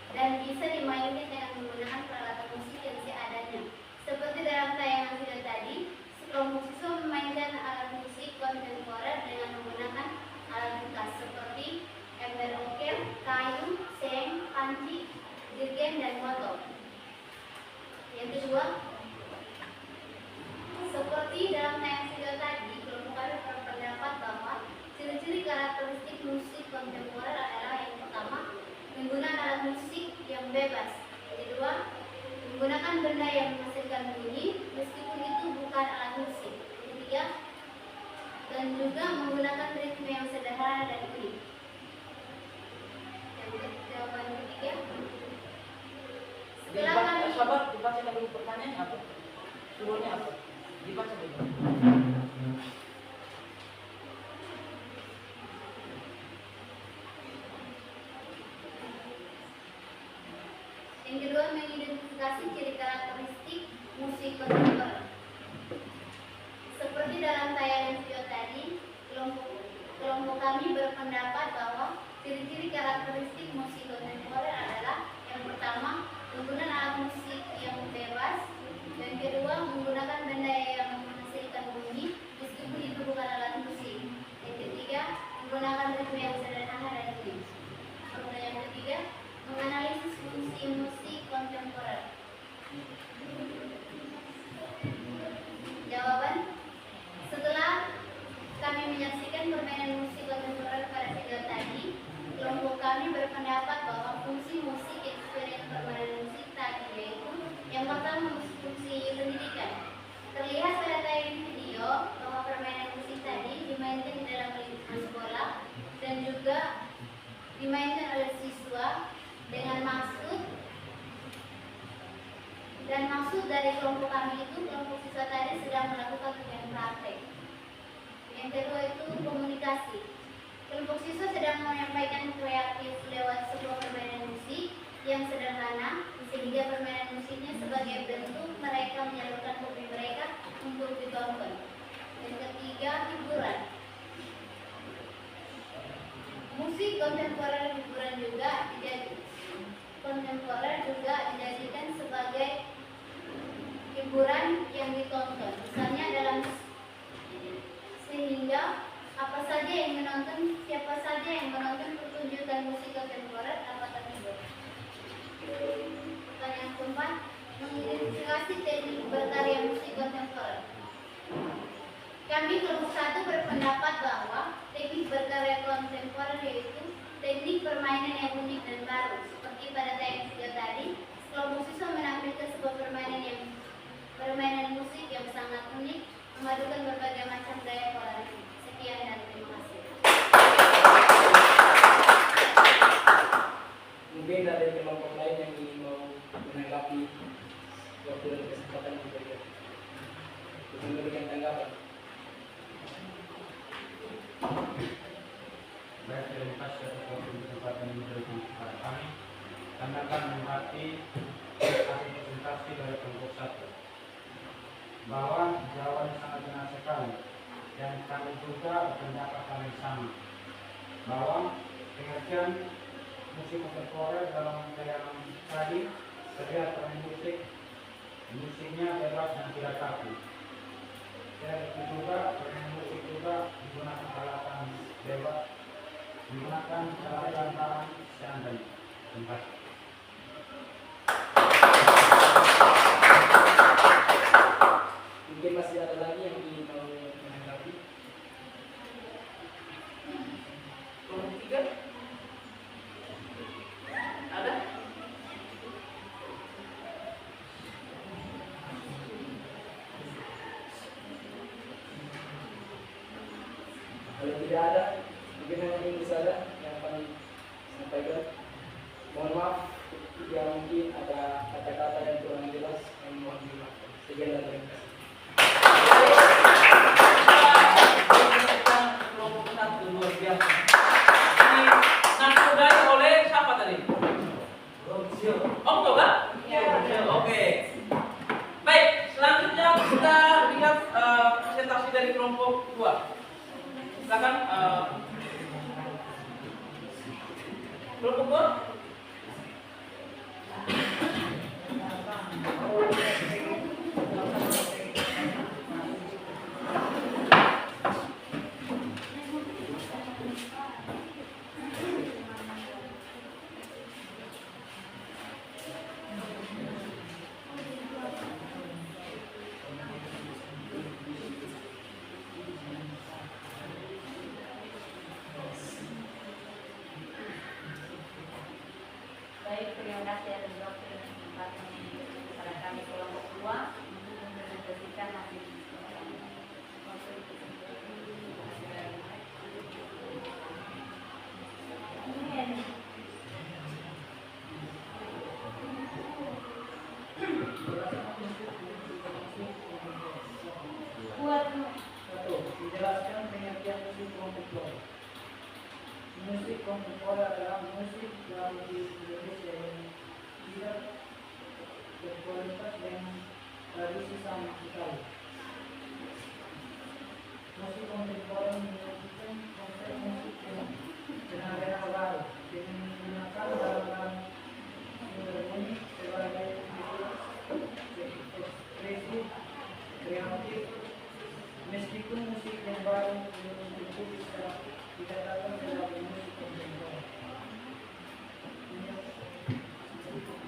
dan bisa dimainkan dengan menggunakan peralatan musik yang seadanya. Seperti dalam tayangan video tadi, sekelompok siswa memainkan alat musik kontemporer dengan menggunakan alat bekas seperti ember ukel, kayu, seng, panci, dirgen, dan motor. Yang kedua, seperti dalam tayangan video tadi, kelompok kami berpendapat bahwa ciri-ciri karakteristik musik kontemporer adalah yang pertama, menggunakan alat musik yang bebas. Kedua, menggunakan benda yang menghasilkan bunyi meskipun itu bukan alat musik. Ketiga, dan juga menggunakan ritme yang sederhana dan unik. Jawaban ketiga, Sabar, dibaca dulu pertanyaan apa? Suruhnya apa? Dibaca dulu. yang kedua, mengidentifikasi ciri karakteristik musik kontemporer. Seperti dalam tayangan video tadi, kelompok kami berpendapat bahwa ciri-ciri karakteristik musik kontemporer adalah yang pertama, menggunakan alat musik yang bebas. Yang kedua, menggunakan benda yang menghasilkan bunyi meskipun itu bukan alat musik. Yang ketiga, menggunakan ritme yang sederhana dan unik. Pertanyaan ketiga, menganalisis fungsi musik kontemporer. Jawaban, setelah kami menyaksikan permainan musik kontemporer pada video tadi, kelompok kami berpendapat bahwa fungsi musik eksperimen permainan musik tadi yaitu yang pertama, fungsi pendidikan. Terlihat pada tayangan video bahwa permainan musik tadi dimainkan di dalam lingkungan sekolah dan juga dimainkan oleh siswa dengan maksud dari kelompok kami itu, kelompok siswa tadi sedang melakukan kegiatan praktek. Yang kedua itu komunikasi. Kelompok siswa sedang menyampaikan kreatif lewat sebuah permainan musik yang sederhana, sehingga permainan musiknya sebagai bentuk mereka menyalurkan hobi mereka untuk ditonton. Yang ketiga, hiburan. Musik kontemporer juga dijadikan sebagai hiburan yang ditonton. Misalnya sehingga siapa saja yang menonton pertunjukan musik kontemporer dapat terhibur. Pertanyaan keempat, mengidentifikasi teknik berkarya musik kontemporer. Kami kelompok 1 berpendapat bahwa teknik berkarya kontemporer yaitu teknik permainan yang unik dan baru permainan musik yang sangat unik, memadukan berbagai macam gaya kolorasi. Sekian dan terima kasih. Mungkin ada kelompok lain yang ingin mau menanggapi waktu dan kesempatan yang diberikan. Untuk memberikan tanggapan. Baik, terima kasih atas waktu dan kesempatan yang diberikan kepada kami. Kami akan menghormati hasil presentasi dari kelompok 1 bahwa jawaban sangat benar sekali dan kami juga berpendapat hal yang sama bahwa pengertian musik kontemporer dalam keadaan tadi terlihat tren musiknya bebas dan tidak kaku. Dan itu juga tren musik juga digunakan peralatan bebas, menggunakan peralatan bahan seandainya. Terima kasih. Mungkin masih ada lagi yang ingin mau menanggapi. Kelompok 3 ada? Kalau tidak ada, mungkin hanya ini saja yang kami sampaikan. Mohon maaf jika mungkin ada kata-kata yang kurang jelas yang mohon dimaafkan. Sekian dan terima kasih. Kelompok 1 luar biasa. Ini nakodai oleh siapa tadi? Om Toga? Oke. Baik, selanjutnya kita lihat presentasi dari kelompok 2. Silakan kelompok 2. Baik, terima kasih atas waktu dan kesempatan yang diberikan kepada kami kelompok 2 untuk mempresentasikan hasil Menjelaskan pengertian musik kontemporer. Musik kontemporer adalah musik yang di Indonesia yang tidak berkualitas dengan tradisi sama sekali. Musik kontemporer menunjukkan konsep musik yang benar-benar baru dengan menggunakan dalam sumber bunyi sebagai ekspresi kreatif. Meskipun musik yang baru belum tentu bisa dikatakan sebagai musik kontemporer.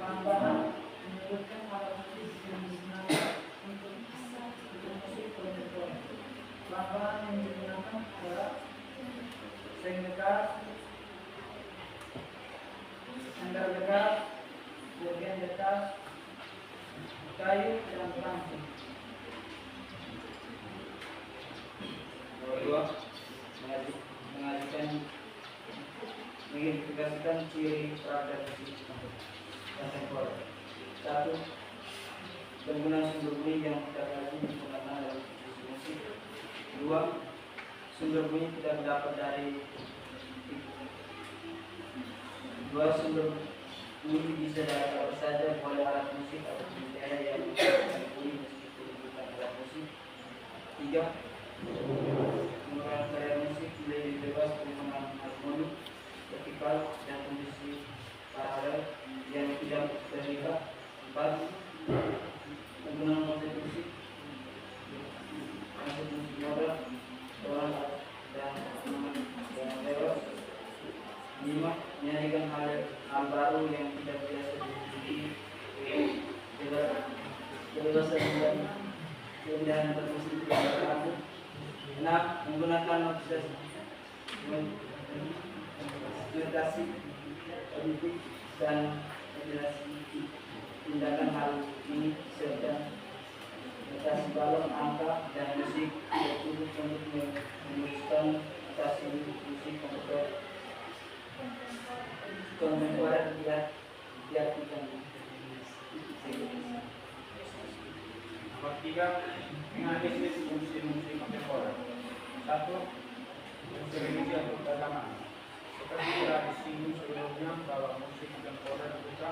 Bahan menyebutkan alat musik yang digunakan untuk musik kontemporer. Bahan yang digunakan adalah seng dekat, sandal dekat, bagian dekat, kayu dan pelampung. Kedua, mengidentifikasikan ciri peradaban musik kontemporer. 1. Penggunaan sumber bunyi yang tidak lazim digunakan dalam musik. 2. Sumber bunyi tidak dapat dari 2. Sumber bunyi bisa dari apa saja, boleh alat musik atau budaya yang bunyi meskipun bukan alat musik. 3. Penggunaan karya musik lebih bebas penggunaan harmoni, vertikal, dan kondisi paralel yang tidak terlihat. 4. Penggunaan musik modern, orang dan yang bebas. 5. Menyanyikan hal baru yang tidak biasa dimiliki, kebebasan dan keindahan bermusik yang berlaku. 6. Menggunakan interpretasi politik dan regulasi tindakan hal ini serta notasi balon, angka, dan musik 20 menit menuliskan notasi musik kontemporer diartikan. Nomor 3, menganalisis fungsi-fungsi kontemporer. 1. Fungsi religi atau keagamaan. Seperti telah disinggung sebelumnya bahwa musik kontemporer juga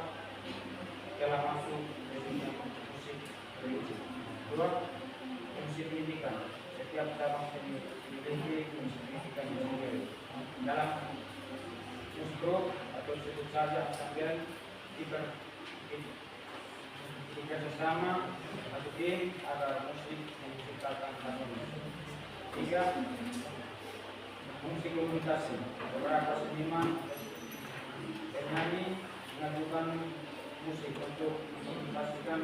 telah masuk ke dunia musik religi. 2. Fungsi pendidikan. Setiap cabang seni memiliki fungsi pendidikan sendiri. Dalam musik grup atau sebut saja ensemble bekerjasama atau tim agar musik menciptakan harmoni. 3. Fungsi komunikasi. Beberapa seniman penyanyi mengajukan musik untuk mengkomunikasikan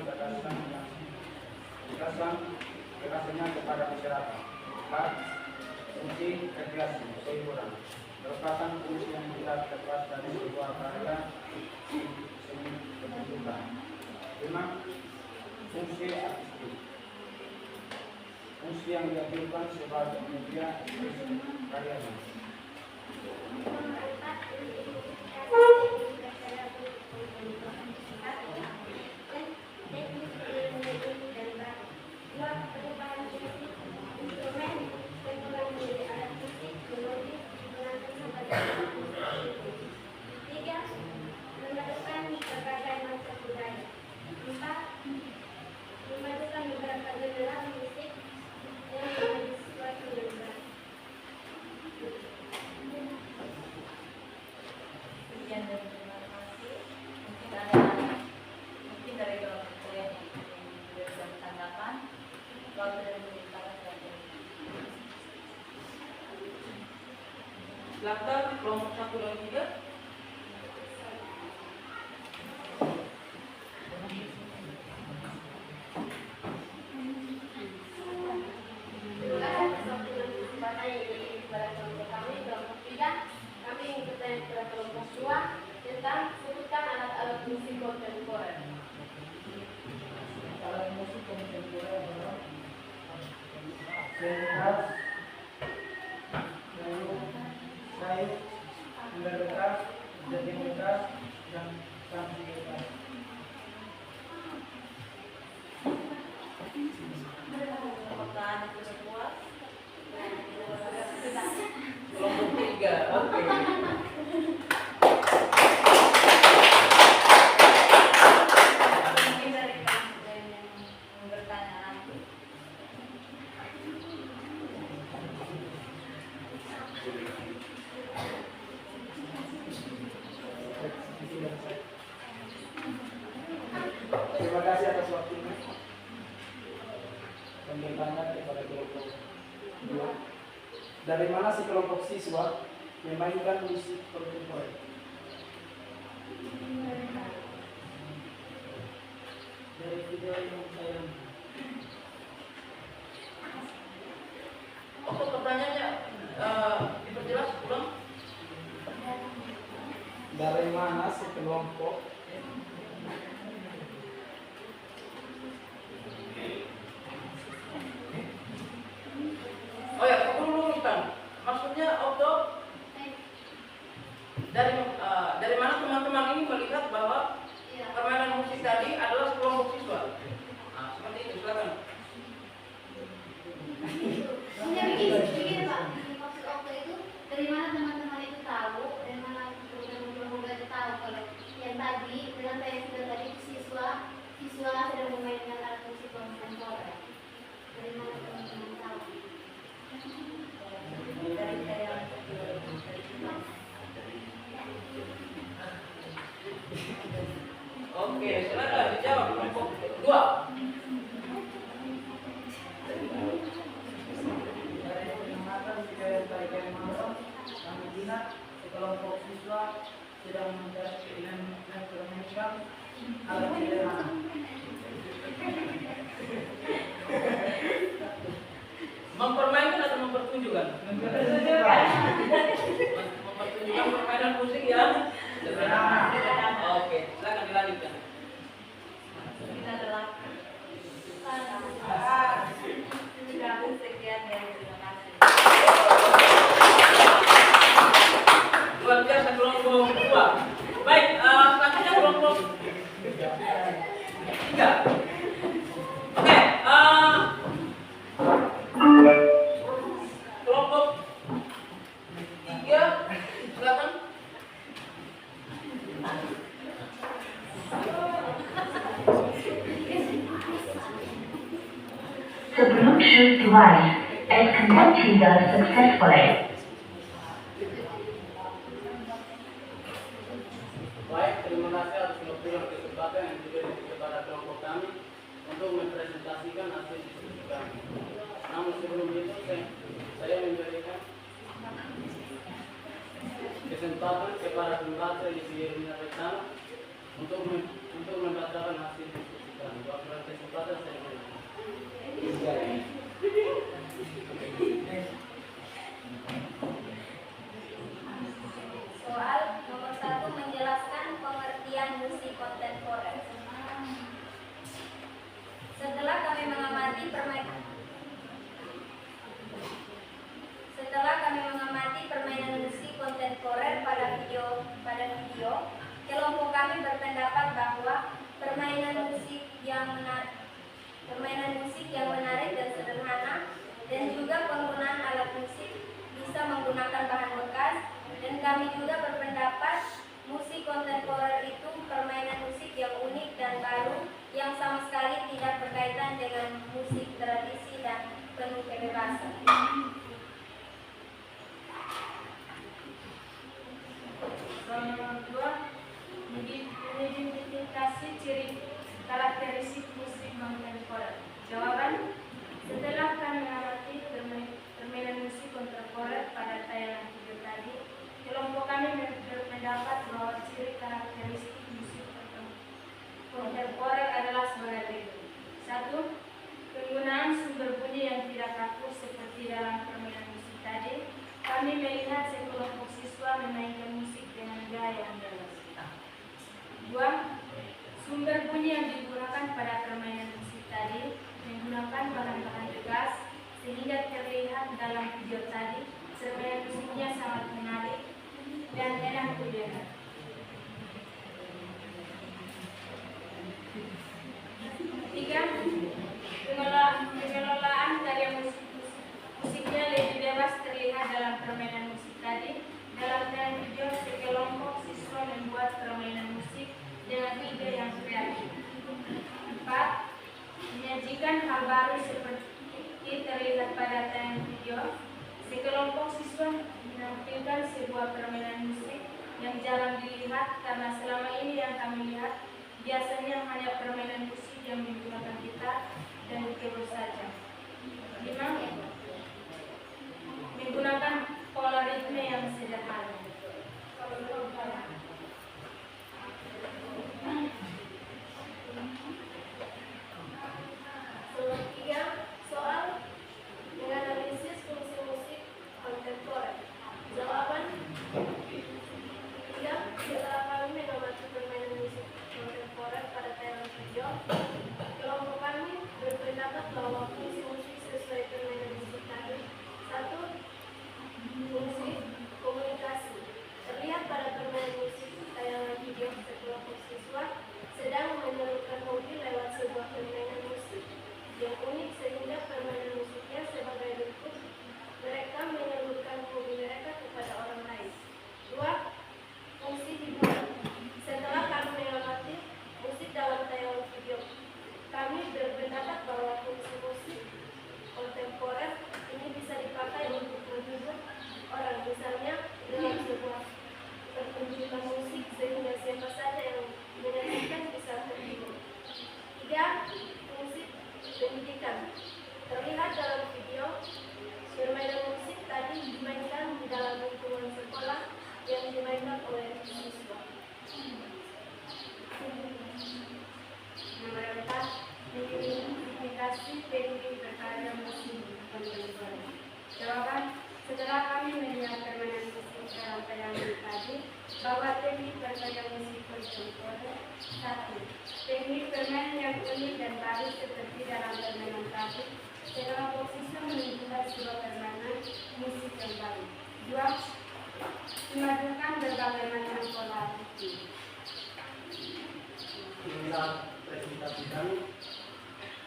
gagasannya kepada masyarakat. 4. Fungsi rekreasi atau hiburan. Merupakan fungsi yang tidak terlepas dari sebuah karya seni pertunjukan. 5. Fungsi artistik. Fungsi yang diajukan sebagai media ekspresi karyanya. Sekian dan terima kasih. Mungkin dari kelompok kalian yang ingin tanggapan, waktu dan menceritakan saja. Silakan kelompok 1 dan 3. Tentang sebutkan alat-alat musik kontemporer. Alat musik kontemporer adalah senar, sayup, gitar bekas, jating bekas, dan samsi bekas. Apakah Anda sudah puas? Kelompok 3. Oke. Mungkin dari kelompok lain yang bertanya nanti. Terima kasih atas waktunya. Dan bertanya kepada kelompok 2. Dari mana si kelompok siswa memainkan musik kontemporer? Dari video yang saya Untuk pertanyaannya diperjelas ulang. dari mana si kelompok Oh ya, aku luruskan. Maksudnya Okto, dari mana teman-teman ini melihat bahwa permainan musik tadi adalah sekelompok siswa? Nah, seperti itu, silakan. Begini Pak, maksud waktu itu dari mana teman-teman itu tahu, dari mana pemuda itu tahu kalau yang tadi dengan saya sudah tadi siswa sedang memainkan alat musik kontemporer. Dari mana teman-teman tahu? Dari saya Oke, silakan dijawab kelompok 2. Dari pengamatan budaya tarian malam, kami lihat sekelompok siswa sedang mencari dengan menginstrumenkan alat sederhana. Mempermainkan atau mempertunjukkan? Mempertunjukkan permainan musik yang sederhana. Oke, silakan dilanjutkan. kita adalah Bluetooth device and connecting us successfully. Baik, terima kasih atas waktunya kesempatan yang diberi kepada kelompok kami untuk mempresentasikan hasil diskusi kami. Namun sebelum itu saya memberikan kesempatan kepada pembaca Yesi Retano untuk membacakan hasil diskusi kami. Waktu kesempatan saya berikan. Soal nomor 1 menjelaskan pengertian musik kontemporer. Setelah kami mengamati permainan musik kontemporer pada video, kelompok kami berpendapat bahwa permainan musik yang menarik dan sederhana, dan juga penggunaan alat musik bisa menggunakan bahan bekas, dan kami juga berpendapat musik kontemporer itu permainan musik yang unik dan baru yang sama sekali tidak berkaitan dengan musik tradisi dan penuh kebebasan. Soal nomor 2, mengidentifikasi ciri karakteristik musik kontemporer. Jawaban: setelah kami mengamati permainan musik kontemporer pada tayangan video tadi, kelompok kami berpendapat bahwa ciri karakteristik musik kontemporer adalah sebagai berikut. 1. Penggunaan sumber bunyi yang tidak kaku seperti dalam permainan musik tadi. Kami melihat sekelompok siswa memainkan musik dengan gaya yang jelas. 2. Sumber bunyi yang digunakan pada permainan musik tadi menggunakan bahan-bahan tegas sehingga terlihat dalam video tadi permainan musiknya sangat menarik dan enak didengar. 3. Pengelolaan karya musiknya lebih bebas terlihat dalam permainan musik tadi. Dalam tayangan video, sekelompok siswa membuat permainan musik dengan ide yang kreatif. 4. Menyajikan hal baru seperti terlihat pada tayangan video. Sekelompok siswa menampilkan sebuah permainan musik yang jarang dilihat, karena selama ini yang kami lihat biasanya hanya permainan musik yang menggunakan gitar dan keyboard saja. 5. Menggunakan pola ritme yang sederhana. Nomor 3, soal menganalisis fungsi musik kontemporer. Jawaban: 3. Setelah kami mengamati permainan musik kontemporer pada tayangan video, kelompok kami berpendapat bahwa fungsi musik sesuai permainan musik tadi. 1. Fungsi komunikasi. Terlihat pada permainan musik tayangan video, sekelompok siswa sedang menyalurkan hobi lewat sebuah permainan musik yang unik sehingga permainan musiknya sebagai berikut: mereka menyalurkan hobi mereka kepada orang lain. 2. Fungsi hiburan. Setelah kami mengamati musik dalam tayangan video, kami berpendapat bahwa fungsi musik kontemporer ini bisa dipakai untuk menghibur orang, misalnya dalam sebuah pertunjukan musik sehingga siapa saja yang menyaksikan bisa terhibur. 3. Fungsi pendidikan. Terlihat dalam video, permainan musik tadi dimainkan di dalam lingkungan sekolah yang dimainkan oleh siswa. Nomor 4, mengidentifikasi teknik berkarya musik kontemporer. Jawaban: setelah kami melihat permainan musik dalam tayangan tadi, bahwa teknik berkarya musik kontemporer: 1. Teknik permainan yang unik dan baru seperti dalam permainan tadi. Sekelompok siswa menunjukkan sebuah permainan musik yang baru. 2. Memadukan berbagai macam pola ritme. Inilah presentasi kami.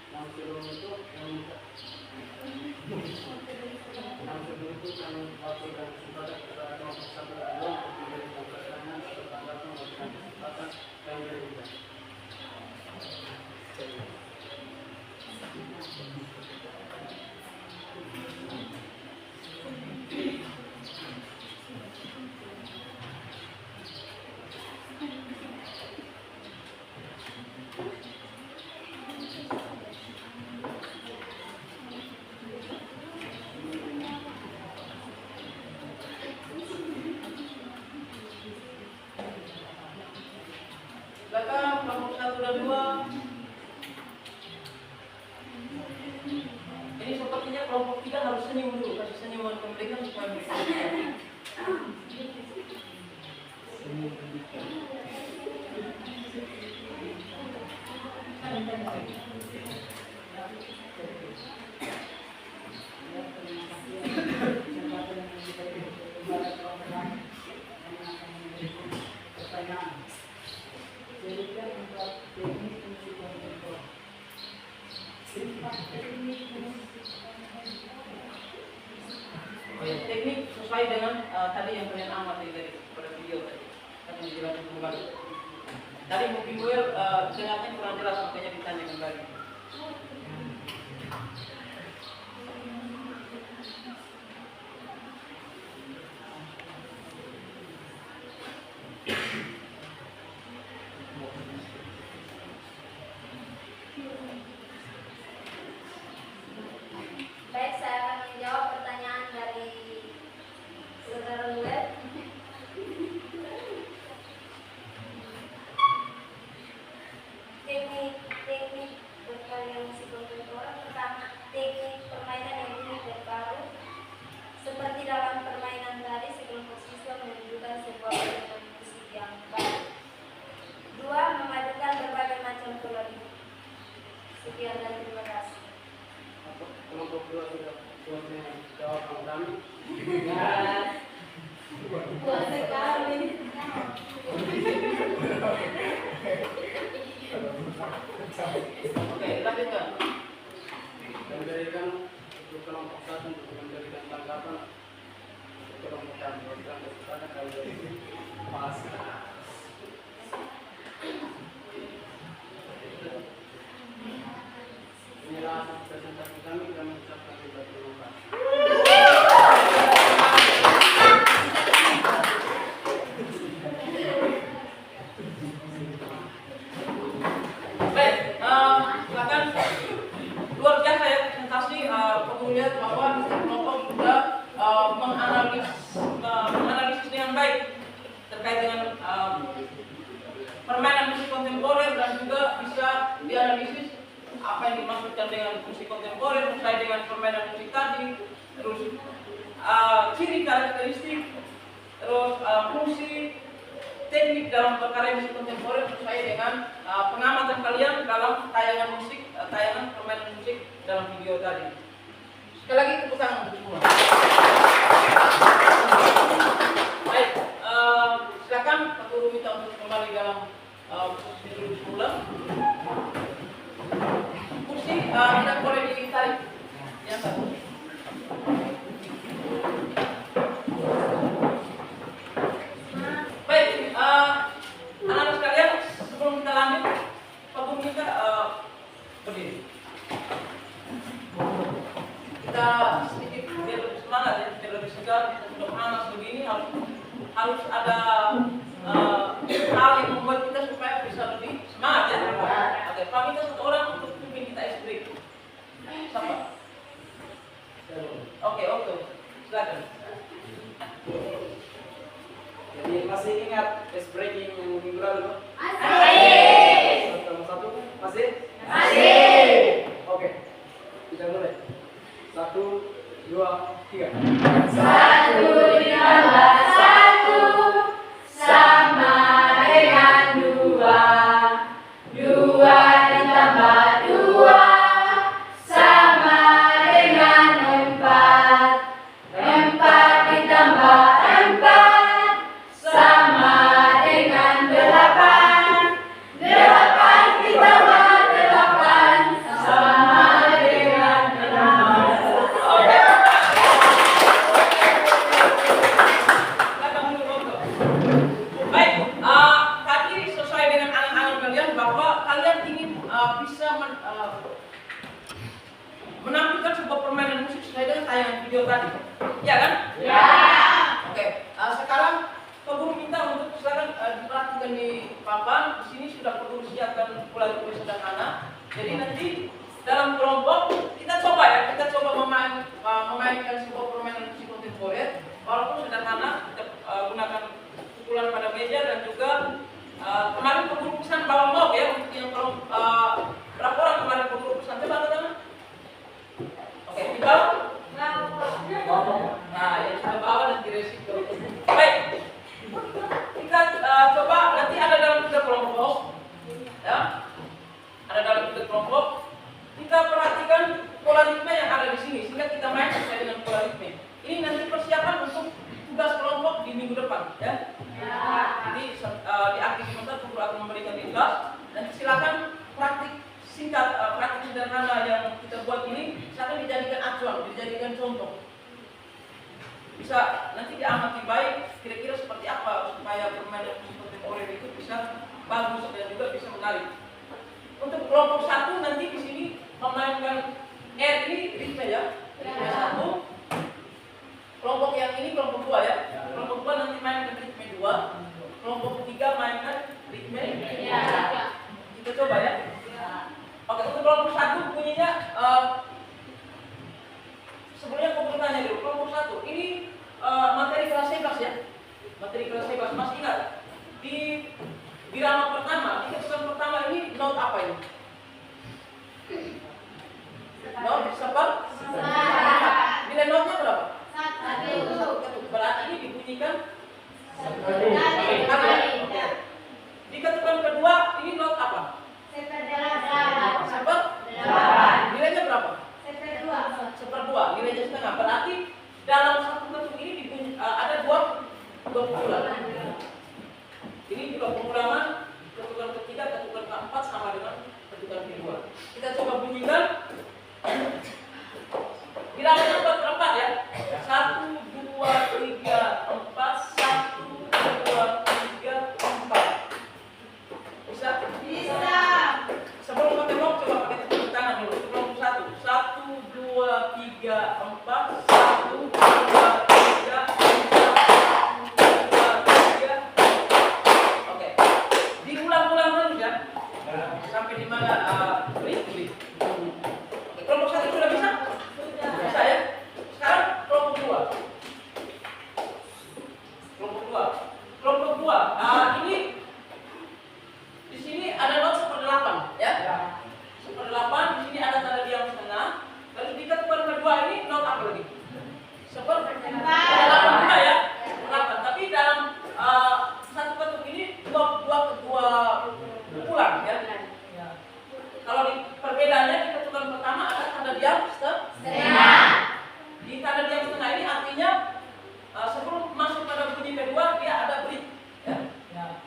Yang sebelum itu kami waktukan kesempatan kepada kelompok 1 dan 2 untuk memberikan pertanyaan atau tanggapan memberikan kesempatan yang berbeda. yang kalian amati dari pada video tadi. Akan dijelaskan kembali. Tadi mungkin dengarnya kurang jelas, makanya ditanya kembali. Baik, saya akan menjawab pertanyaan dari saudara Luet. Teknik berkarya musik kontemporer. Pertama, teknik permainan yang unik dan baru. Seperti dalam permainan tadi, sekelompok siswa menunjukkan sebuah permainan musik yang baru. Dua, memadukan berbagai macam kolori. Sekian dan terima kasih. Kelompok dua sudah jawab kami. Buat sekali. Oke, lanjutkan. Memberikan untuk kelompok satu untuk memberikan tanggapan untuk kelompok kami. Memberikan kesempatan kalau pas. Inilah presentasi kami ucapkan terima kasih. Baik, silakan. Luar biasa ya presentasi. Perlu lihat bahwa setiap kelompok sudah menganalisis dengan baik terkait dengan permainan musik kontemporer dan juga bisa dianalisis apa yang dimaksudkan dengan musik kontemporer terkait dengan permainan musik tadi, terus ciri karakteristik, terus fungsi teknik dalam berkarya musik kontemporer sesuai dengan pengamatan kalian dalam tayangan musik, tayangan permainan musik dalam video tadi. Sekali lagi tepuk tangan untuk semua. Baik, silakan Pak Guru minta untuk kembali dalam posisi duduk semula. Kursi tidak boleh ditarik. Yang satu. Baik, anak-anak sekalian, sebelum kita lanjut, Pak Guru minta berdiri. Kita sedikit biar lebih semangat ya, biar lebih segar. Kita sudah panas begini, harus ada hal yang membuat kita supaya bisa lebih semangat ya. Oke, Pak minta satu orang untuk pimpin kita es break. Siapa? Oke, silakan. Jadi masih ingat es breaking yang minggu lalu? Masih. Satu, masih? Masih. Oke, kita mulai. 1, 2, 3. 1 ditambah 1 sama dengan 2. 2 ditambah 2 sama dengan 4. 4 ditambah 4 sama dengan 8. 8 ditambah 8 sama dengan 16. Baik, tadi sesuai dengan angan-angan kalian bahwa kalian ingin bisa menampilkan sebuah permainan musik sesuai dengan tayangan video tadi, ya kan? Ya. Oke, sekarang Pak Guru minta untuk silakan diperhatikan di papan. Di sini sudah Pak Guru siapkan pola-pola sederhana. Jadi nanti dalam kelompok kita coba memainkan sebuah permainan musik kontemporer, walaupun sederhana. Kita gunakan pukulan pada meja dan juga kemarin Pak Guru pesan bawa mop ya untuk yang berapa orang kemarin Pak Guru pesan coba angkat tangan. Oke, di bawah. Nah, yang sudah bawa nanti resiko. Baik, kita coba nanti ada dalam 3 kelompok, ya. Ada dalam 3 kelompok. Kita perhatikan pola ritme yang ada di sini sehingga kita main sesuai dengan pola ritme. Ini nanti persiapan untuk tugas kelompok di minggu depan, ya. Jadi di akhir semester Guru akan memberikan tugas dan silakan praktik singkat, praktik sederhana yang kita buat ini silakan dijadikan acuan, dijadikan contoh. Bisa nanti diamati baik Oke. Di ketukan kedua ini not apa? Nilainya berapa? Seperdua. Nilainya setengah. Berarti dalam satu ketuk ini ada dua pengulangan. Ini dua pengulangan. Ketukan ketiga, ketukan keempat sama dengan ketukan kedua. Kita coba bunyikan. Bilangnya empat ya. 1, 2, 3, 4. 1, 2, 3, 4. Bisa? Sebelum pakai lock, coba pakai tepuk tangan dulu. Sebelum 1, 2, 3, 4. 1, 2, 3, 4. Oke. Diulang-ulang terus ya. Sampai di mana? Oke, kelompok 1 sudah bisa? Bisa ya? Sekarang kelompok 2. Kelompok 2. Ini di sini ada not 1/8 ya. 1/8, di sini ada tanda diam setengah. Lalu di ketukan kedua ini not apa lagi? 1/8 ya. 1/8. Tapi dalam satu ketuk ini dua pukulan ya. Kalau di perbedaannya di ketukan pertama ada tanda diam setengah. Di tanda diam setengah ini artinya sebelum masuk pada bunyi kedua dia ada break ya.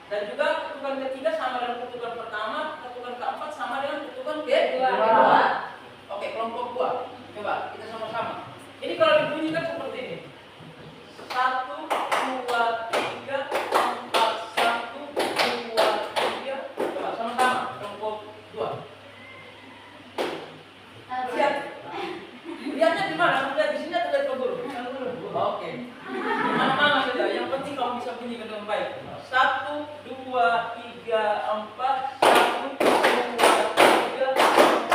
Dan juga ketukan ketiga sama dengan ketukan pertama, ketukan keempat sama dengan ketukan kedua. Oke, kelompok 2. Coba kita sama-sama. Ini kalau dibunyikan seperti ini. 1, 2, 3, 4. 1, 2, 3. Coba sama-sama kelompok 2. Lihat. Lihatnya di mana? Lihat di sini atau lihat ke guru? Oke. Mana-mana saja. Yang penting kamu bisa bunyikan dengan baik. 1, 2, 3, 4. 1, 2, 3, 4.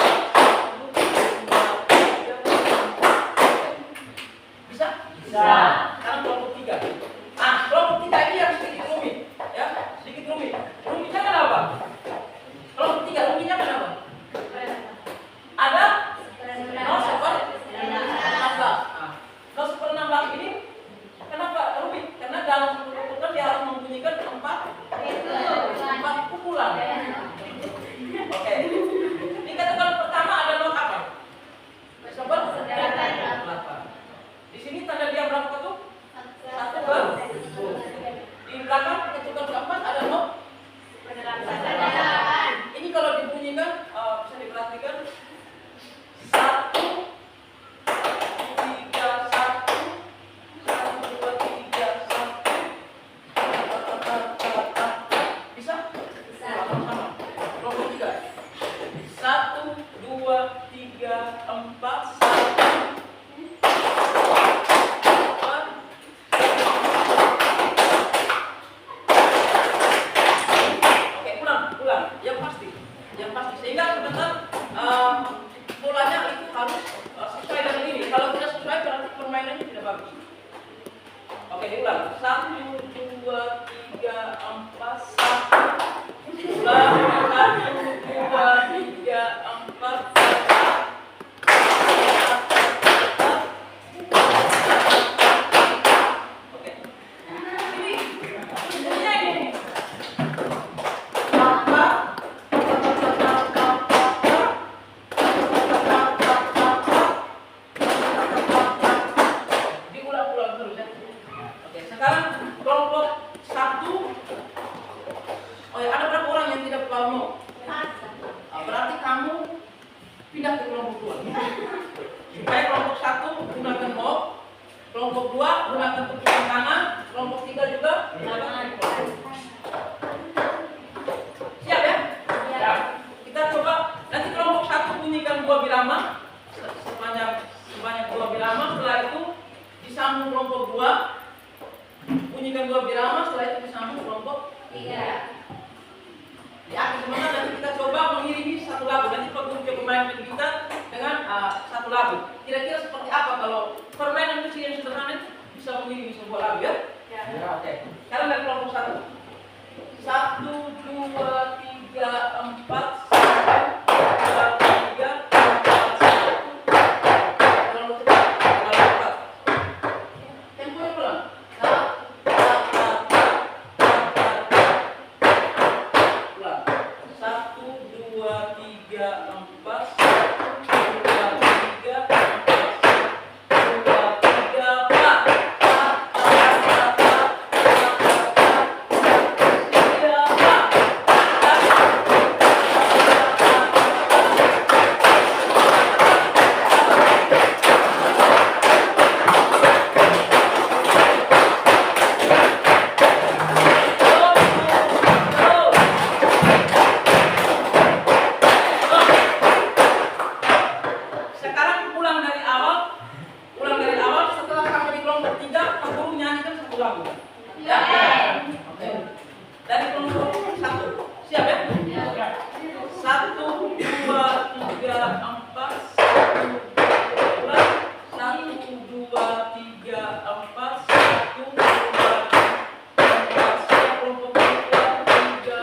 Bisa? Bisa. Sekarang kelompok 3. Kelompok 3 ini yang sedikit rumit, ya, sedikit rumit. Rumitnya kenapa? Kelompok 3 rumitnya kenapa? Ada no 1/16 ini kenapa rumit? Karena dalam satu ketukan dia harus membunyikan 4 pukulan. Oke. Di ketukan pertama ada not apa? 1/8. Di sini tanda diam berapa ketuk? 1. Di belakang ketukan keempat ada not 1/8. Ini kalau dibunyikan bisa diperhatikan 1, 3, 1, 2, 3, 1. Bisa? Sama-sama. Kelompok 3. 1, 2, 3, 4. 1. Oke, ulang. Yang pasti. Sehingga sebentar bolanya itu harus sesuai dengan ini. Kalau tidak sesuai berarti permainannya tidak bagus. Oke, diulang. 1, 2, 3, 4. 1, 2, 3, 4. Oke. Ini bunyinya ini. Diulang-ulang terus ya. Oke, sekarang kelompok 1. Oh ya, ada berapa orang yang tidak paham no? Berarti kamu pindah ke kelompok 2. Supaya kelompok 1 gunakan no, kelompok 2 gunakan tutupan kanan, kelompok 3 juga gunakan no. Siap ya? Siap. Kita coba nanti kelompok 1 bunyikan 2 birama sebanyak 2 birama. Setelah itu disambung kelompok 2 bunyikan 2 birama. Setelah itu disambung kelompok 3. Di akhir sebentar nanti kita coba mengiringi satu lagu. Nanti Pak Guru coba mainkan kita dengan satu lagu. Kira-kira seperti apa kalau permainan musik yang sederhana bisa mengiringi sebuah lagu ya? Ya. Oke. Sekarang dari kelompok 1. 1, 2, 3, 4. 1, 2, 3, 4. Terlalu cepat. Temponya pelan. 1, 2, 3, 4. Ya? Oke. Dari kelompok 1. Siap ya? Ya. 1, 2, 3, 4. 1, 2, 3, 4. 1, 2, 3, 4. Siap kelompok 2, 3,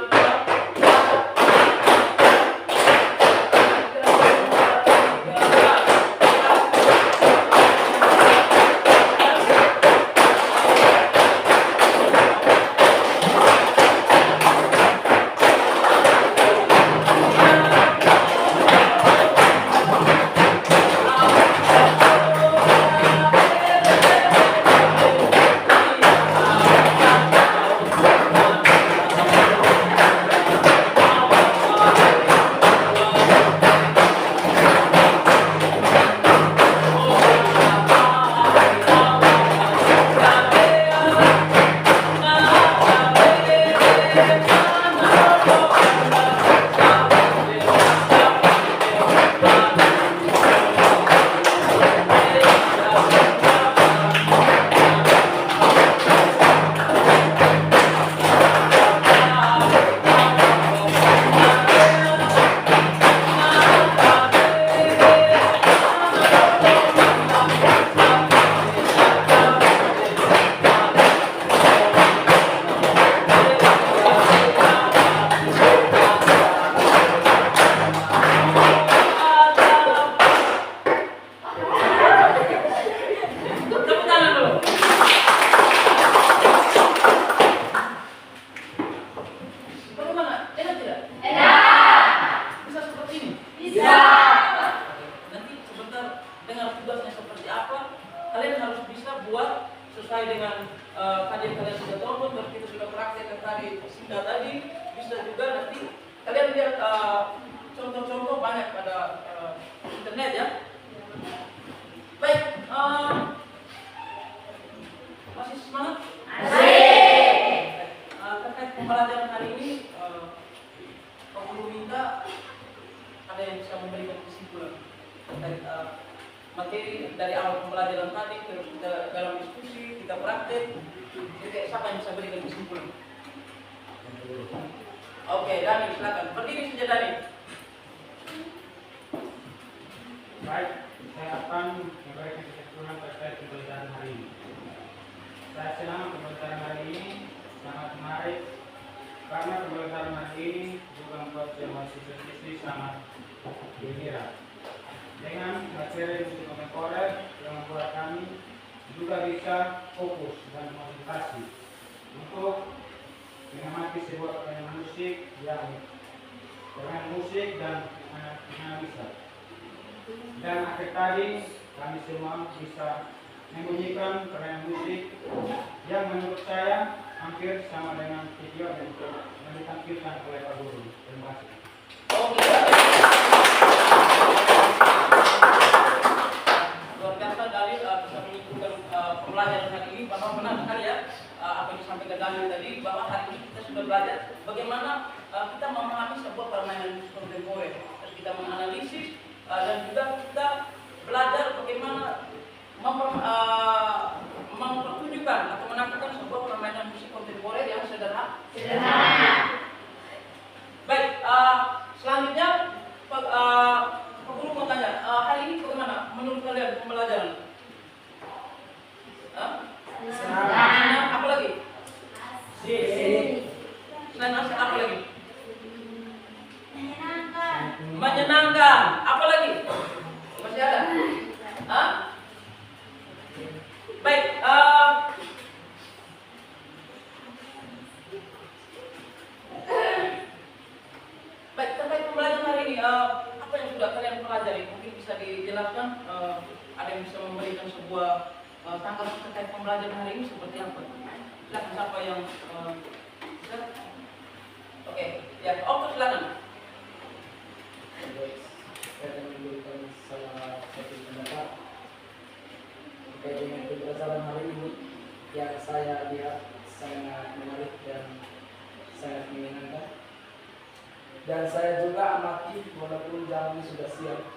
dan saya juga amati walaupun jamnya sudah siang.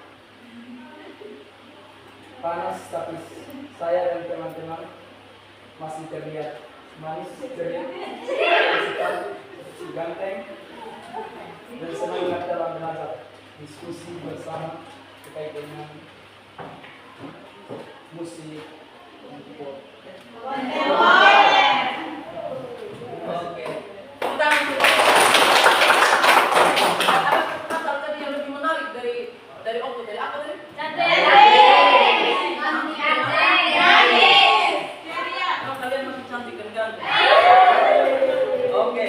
Panas tapi saya dan teman-teman masih terlihat manis, ceria, ganteng, dan semangat dalam belajar. Diskusi bersama terkait dengan musik kontemporer. Oke. Kita kata tadi yang lebih menarik dari Okto dari apa tadi? Oh, kalian masih cantik dan ganteng. Oke.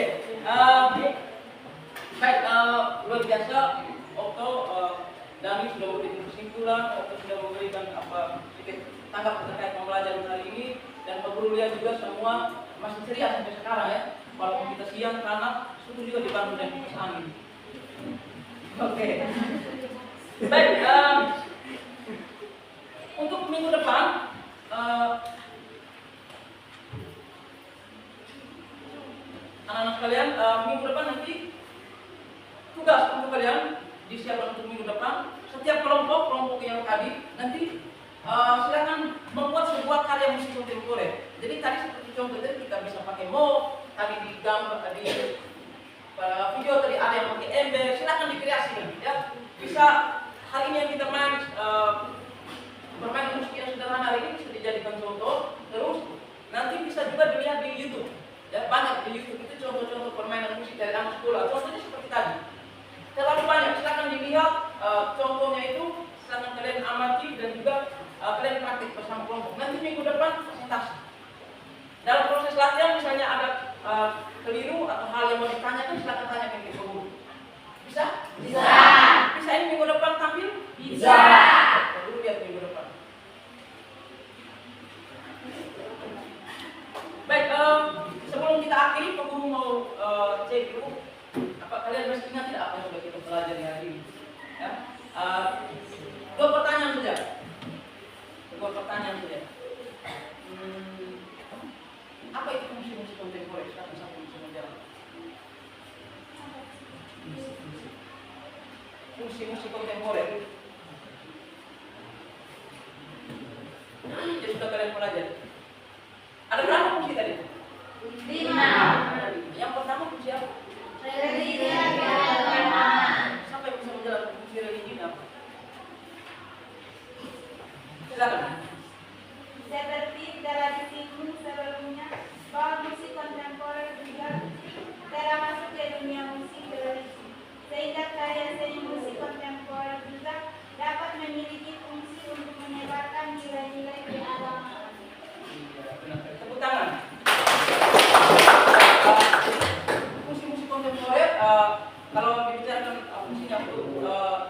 Baik, luar biasa. Okto Dami sudah memberikan kesimpulan, Okto sudah memberikan sedikit tanggapan terkait pembelajaran hari ini, dan Pak Guru lihat juga semua masih ceria sampai sekarang ya. Walaupun kita siang karena subuh juga dibangun dan kipas angin. Oke. Baik, untuk minggu depan anak-anak sekalian, minggu depan nanti tugas untuk kalian disiapkan untuk minggu depan. Setiap kelompok yang tadi nanti silakan membuat sebuah karya musik kontemporer. Jadi tadi seperti contoh tadi kita bisa pakai mo, tadi di gambar, tadi video tadi ada yang pakai ember, silakan dikreasikan ya. Bisa hari ini yang kita main bermain musik yang sederhana hari ini bisa dijadikan contoh. Terus nanti bisa juga dilihat di YouTube. Ya, banyak di YouTube itu contoh-contoh permainan musik dari anak sekolah. Contohnya seperti tadi. Terlalu banyak, silakan dilihat contohnya itu, silakan kalian amati dan juga kalian praktik bersama kelompok. Nanti minggu depan presentasi. Dalam proses latihan misalnya ada keliru atau hal yang mau ditanyakan, silakan tanyakan ke guru. Bisa? Bisa. Bisa ini minggu depan tampil? Bisa. Guru lihat minggu depan. Baik, sebelum kita akhiri, Pak Guru mau cek dulu. Apa kalian masih ingat tidak apa yang sudah kita pelajari hari ini? Ya? Dua pertanyaan saja. Apa itu musik kontemporer? Siapa bisa menjawab? Musik kontemporer. Jadi sudah kalian pelajari. Ada berapa musik tadi? 5. Yang pertama musik apa? Religi. Siapa yang bisa menjelaskan musik religi apa? Silakan. Seperti tradisi sebelumnya, bahwa musik kontemporer juga telah masuk ke dunia musik tradisi, sehingga karya seni musik kontemporer juga dapat memiliki fungsi untuk menyebarkan nilai-nilai keagamaan. Tepuk tangan. Musik kontemporer kalau dibicarakan fungsinya untuk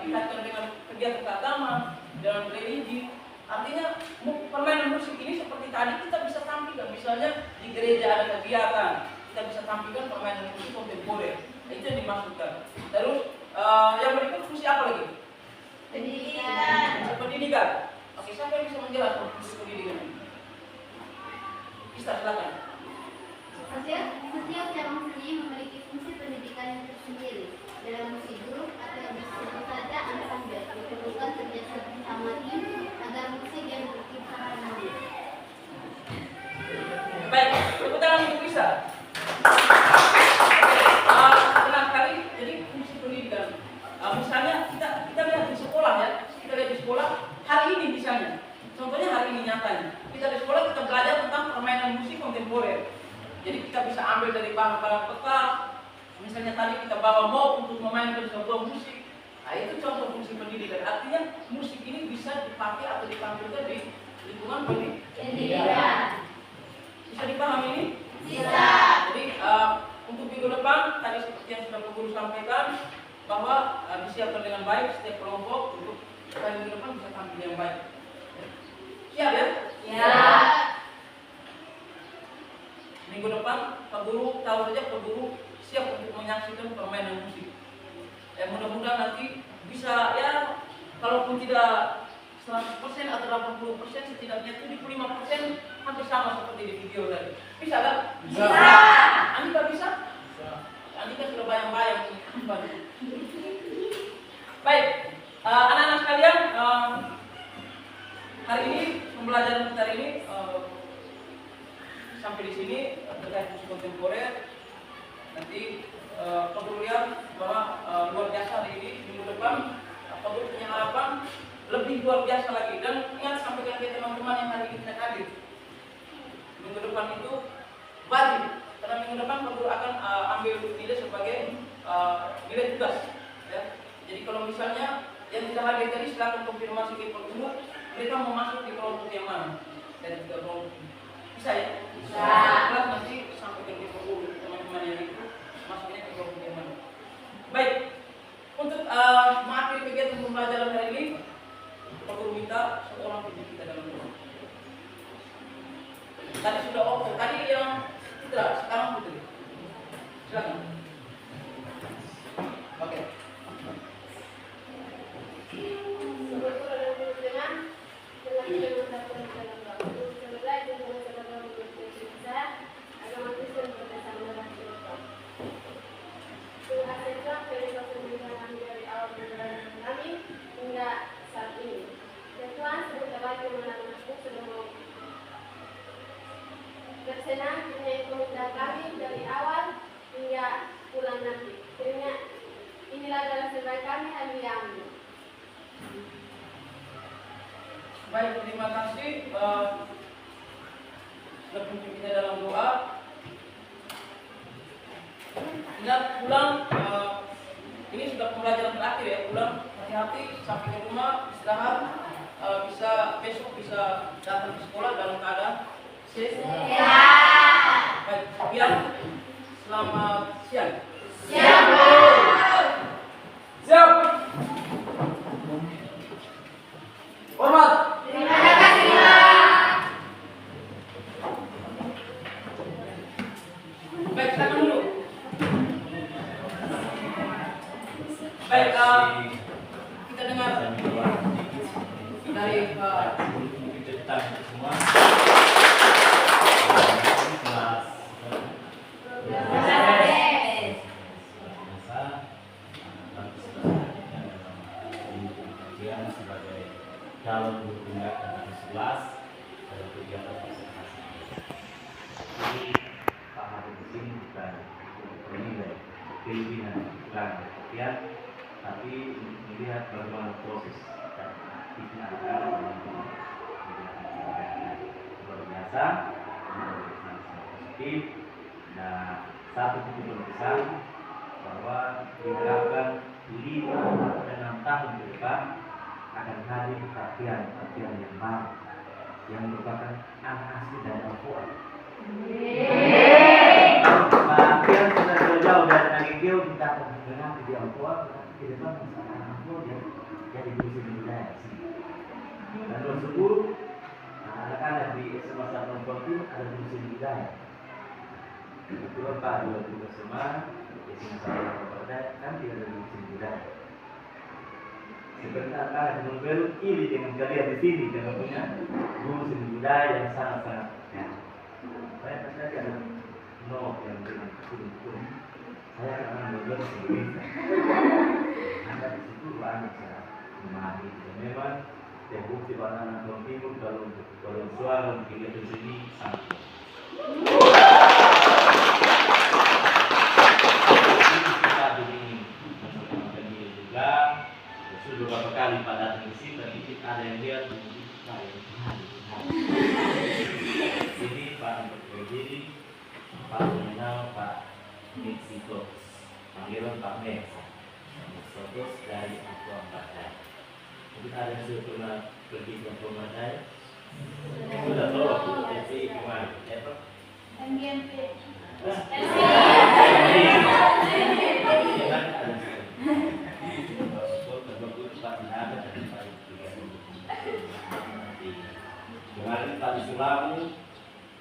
dikaitkan dengan kegiatan keagamaan dan religi, artinya permainan musik ini seperti tadi kita bisa tampilkan, misalnya di gereja ada kegiatan, kita bisa tampilkan permainan musik kontemporer. Nah, itu yang dimaksudkan. Terus yang berikut fungsi apa lagi? Pendidikan. Pendidikan. Oke, siapa yang bisa menjelaskan fungsi pendidikan ini? Bisa, silakan. Setiap cabang seni memiliki fungsi pendidikan yang tersendiri. Dalam musik grup atau disebut saja ansambel diperlukan kerjasama sama tim agar musik yang terciptakan harmonis. Baik, tepuk tangan untuk bisa. Senang sekali. Jadi fungsi pendidikan. Misalnya kita lihat di sekolah ya, kita lihat di sekolah hari ini misalnya. Contohnya hari ini nyatanya. Kita di sekolah kita belajar tentang permainan musik kontemporer. Jadi kita bisa ambil dari bahan-bahan bekas. Misalnya tadi kita bawa mau untuk memainkan sebuah musik. Nah, itu contoh fungsi pendidikan. Artinya musik ini bisa dipakai atau ditampilkan di lingkungan pendidikan. Bisa dipahami ini? Bisa. Jadi untuk minggu depan tadi seperti yang sudah Pak Guru sampaikan bahwa disiapkan dengan baik setiap kelompok untuk supaya minggu depan bisa tampil yang baik. Siap ya? Ya. Minggu depan Pak Guru tahu saja Pak Guru siap untuk menyaksikan permainan musik. Mudah-mudahan nanti bisa ya, kalaupun tidak 100% atau 80%, setidaknya 75% hampir sama seperti di video tadi. Bisa kan? Bisa. Andika bisa? Andika sudah bayang-bayang. Baik, anak-anak sekalian, hari ini pembelajaran kita hari ini sampai di sini. kontemporer. Nanti Pak Guru lihat bahwa luar biasa hari ini. Minggu depan Pak Guru punya harapan lebih luar biasa lagi. Dan ingat, sampaikan ke teman-teman yang hari ini tidak hadir, minggu depan itu wajib, karena minggu depan Pak Guru akan ambil nilai sebagai nilai tugas ya. Jadi kalau misalnya yang tidak hadir tadi silakan konfirmasi ke Pak Guru, mereka mau masuk di kelompok yang mana dan juga kelompok bisa ya? Bisa. Kelas nanti sampaikan ke Pak Guru teman-teman yang itu masuknya ke kelompok yang mana. Baik, untuk mengakhiri kegiatan pembelajaran hari ini, Pak Guru minta seorang pimpin kita dalam doa. Tadi sudah oke, tadi yang tidak, sekarang putri. Silakan. Oke. Bersenang dengan komunitas kami dari awal hingga pulang nanti. Inilah adalah sebagai kami yang Baik, terima kasih. Sudah pimpin kita dalam doa. Ingat pulang, ini sudah pembelajaran terakhir ya. Pulang hati-hati sampai ke rumah, istirahat. Bisa besok bisa datang ke sekolah dalam keadaan sehat. Baik, biar selamat siang. siap. Siap. Hormat. Terima kasih, Pak. Baik, silakan dulu. Baik, kita dengar dari Pak. Semua. Sebagai calon guru tingkat angkatan 11 dalam kegiatan presentasi. Jadi Pak Hadir di sini bukan menilai keinginan, bukan perhatian, tapi melihat bagaimana proses dan aktifnya akan luar biasa, positif. Nah, satu titik berkesan bahwa diharapkan 5 dan 6 tahun ke depan akan hadir pelatihan yang baru yang merupakan anak asli dari Al-Quran. Pelatihan sudah jauh dari Nagegeo kita akan mengenal di Al-Quran, tetapi di depan masalah Al-Quran jadi kursi budaya sini. Dan 2010 anak-anak di SMA Satuan Konti ada kursi budaya. Kebetulan Pak 20 SMA SMA Satuan Konti kan tidak ada kursi budaya. Sebentar anak membelu ini dengan kalian di sini dengan punya guru seni budaya yang sangat-sangat ya. Saya tadi ada no yang dengan kuning. Saya akan membelu Indonesia. Anda di situ banyak saya memahami. Dan memang terbukti bahwa anak Jawa Timur kalau suara kita di sini sangat. Kita begini mencoba juga. Sudah beberapa kali Pak datang ke sini, tapi ada yang lihat ini Pak untuk berdiri, Pak mengenal Pak Meksiko, panggilan Pak Meksiko, fokus dari Aku Ambadai. Mungkin ada yang sudah pernah pergi ke Aku Ambadai? Sudah tahu Aku Ambadai kemana? Apa? MGMP. Kemarin Pak di Sulamu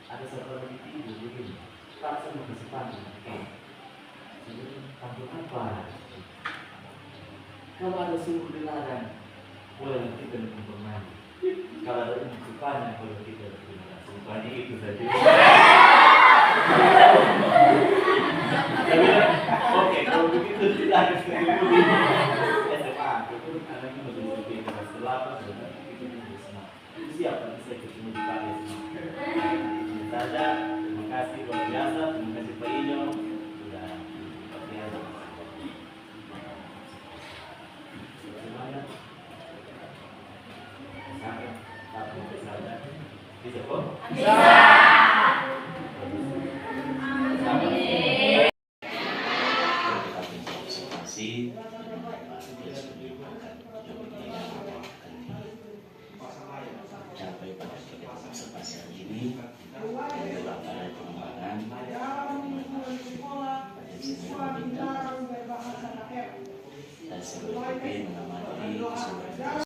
ada seorang begitu begini. Pak saya mau kesempatan. Tampil apa? Kalau ada suruh dilarang, boleh kita bermain. Kalau ada kesempatan, boleh kita bermain. Sumpahnya itu saja. Oke, kalau begitu tidak ada sesuatu. SMA, itu anaknya masih lebih kelas 8 sudah itu semua. Siapa bisa ketemu di Paris? Saja, terima kasih luar biasa, terima kasih Saudara Kevin mengamati surat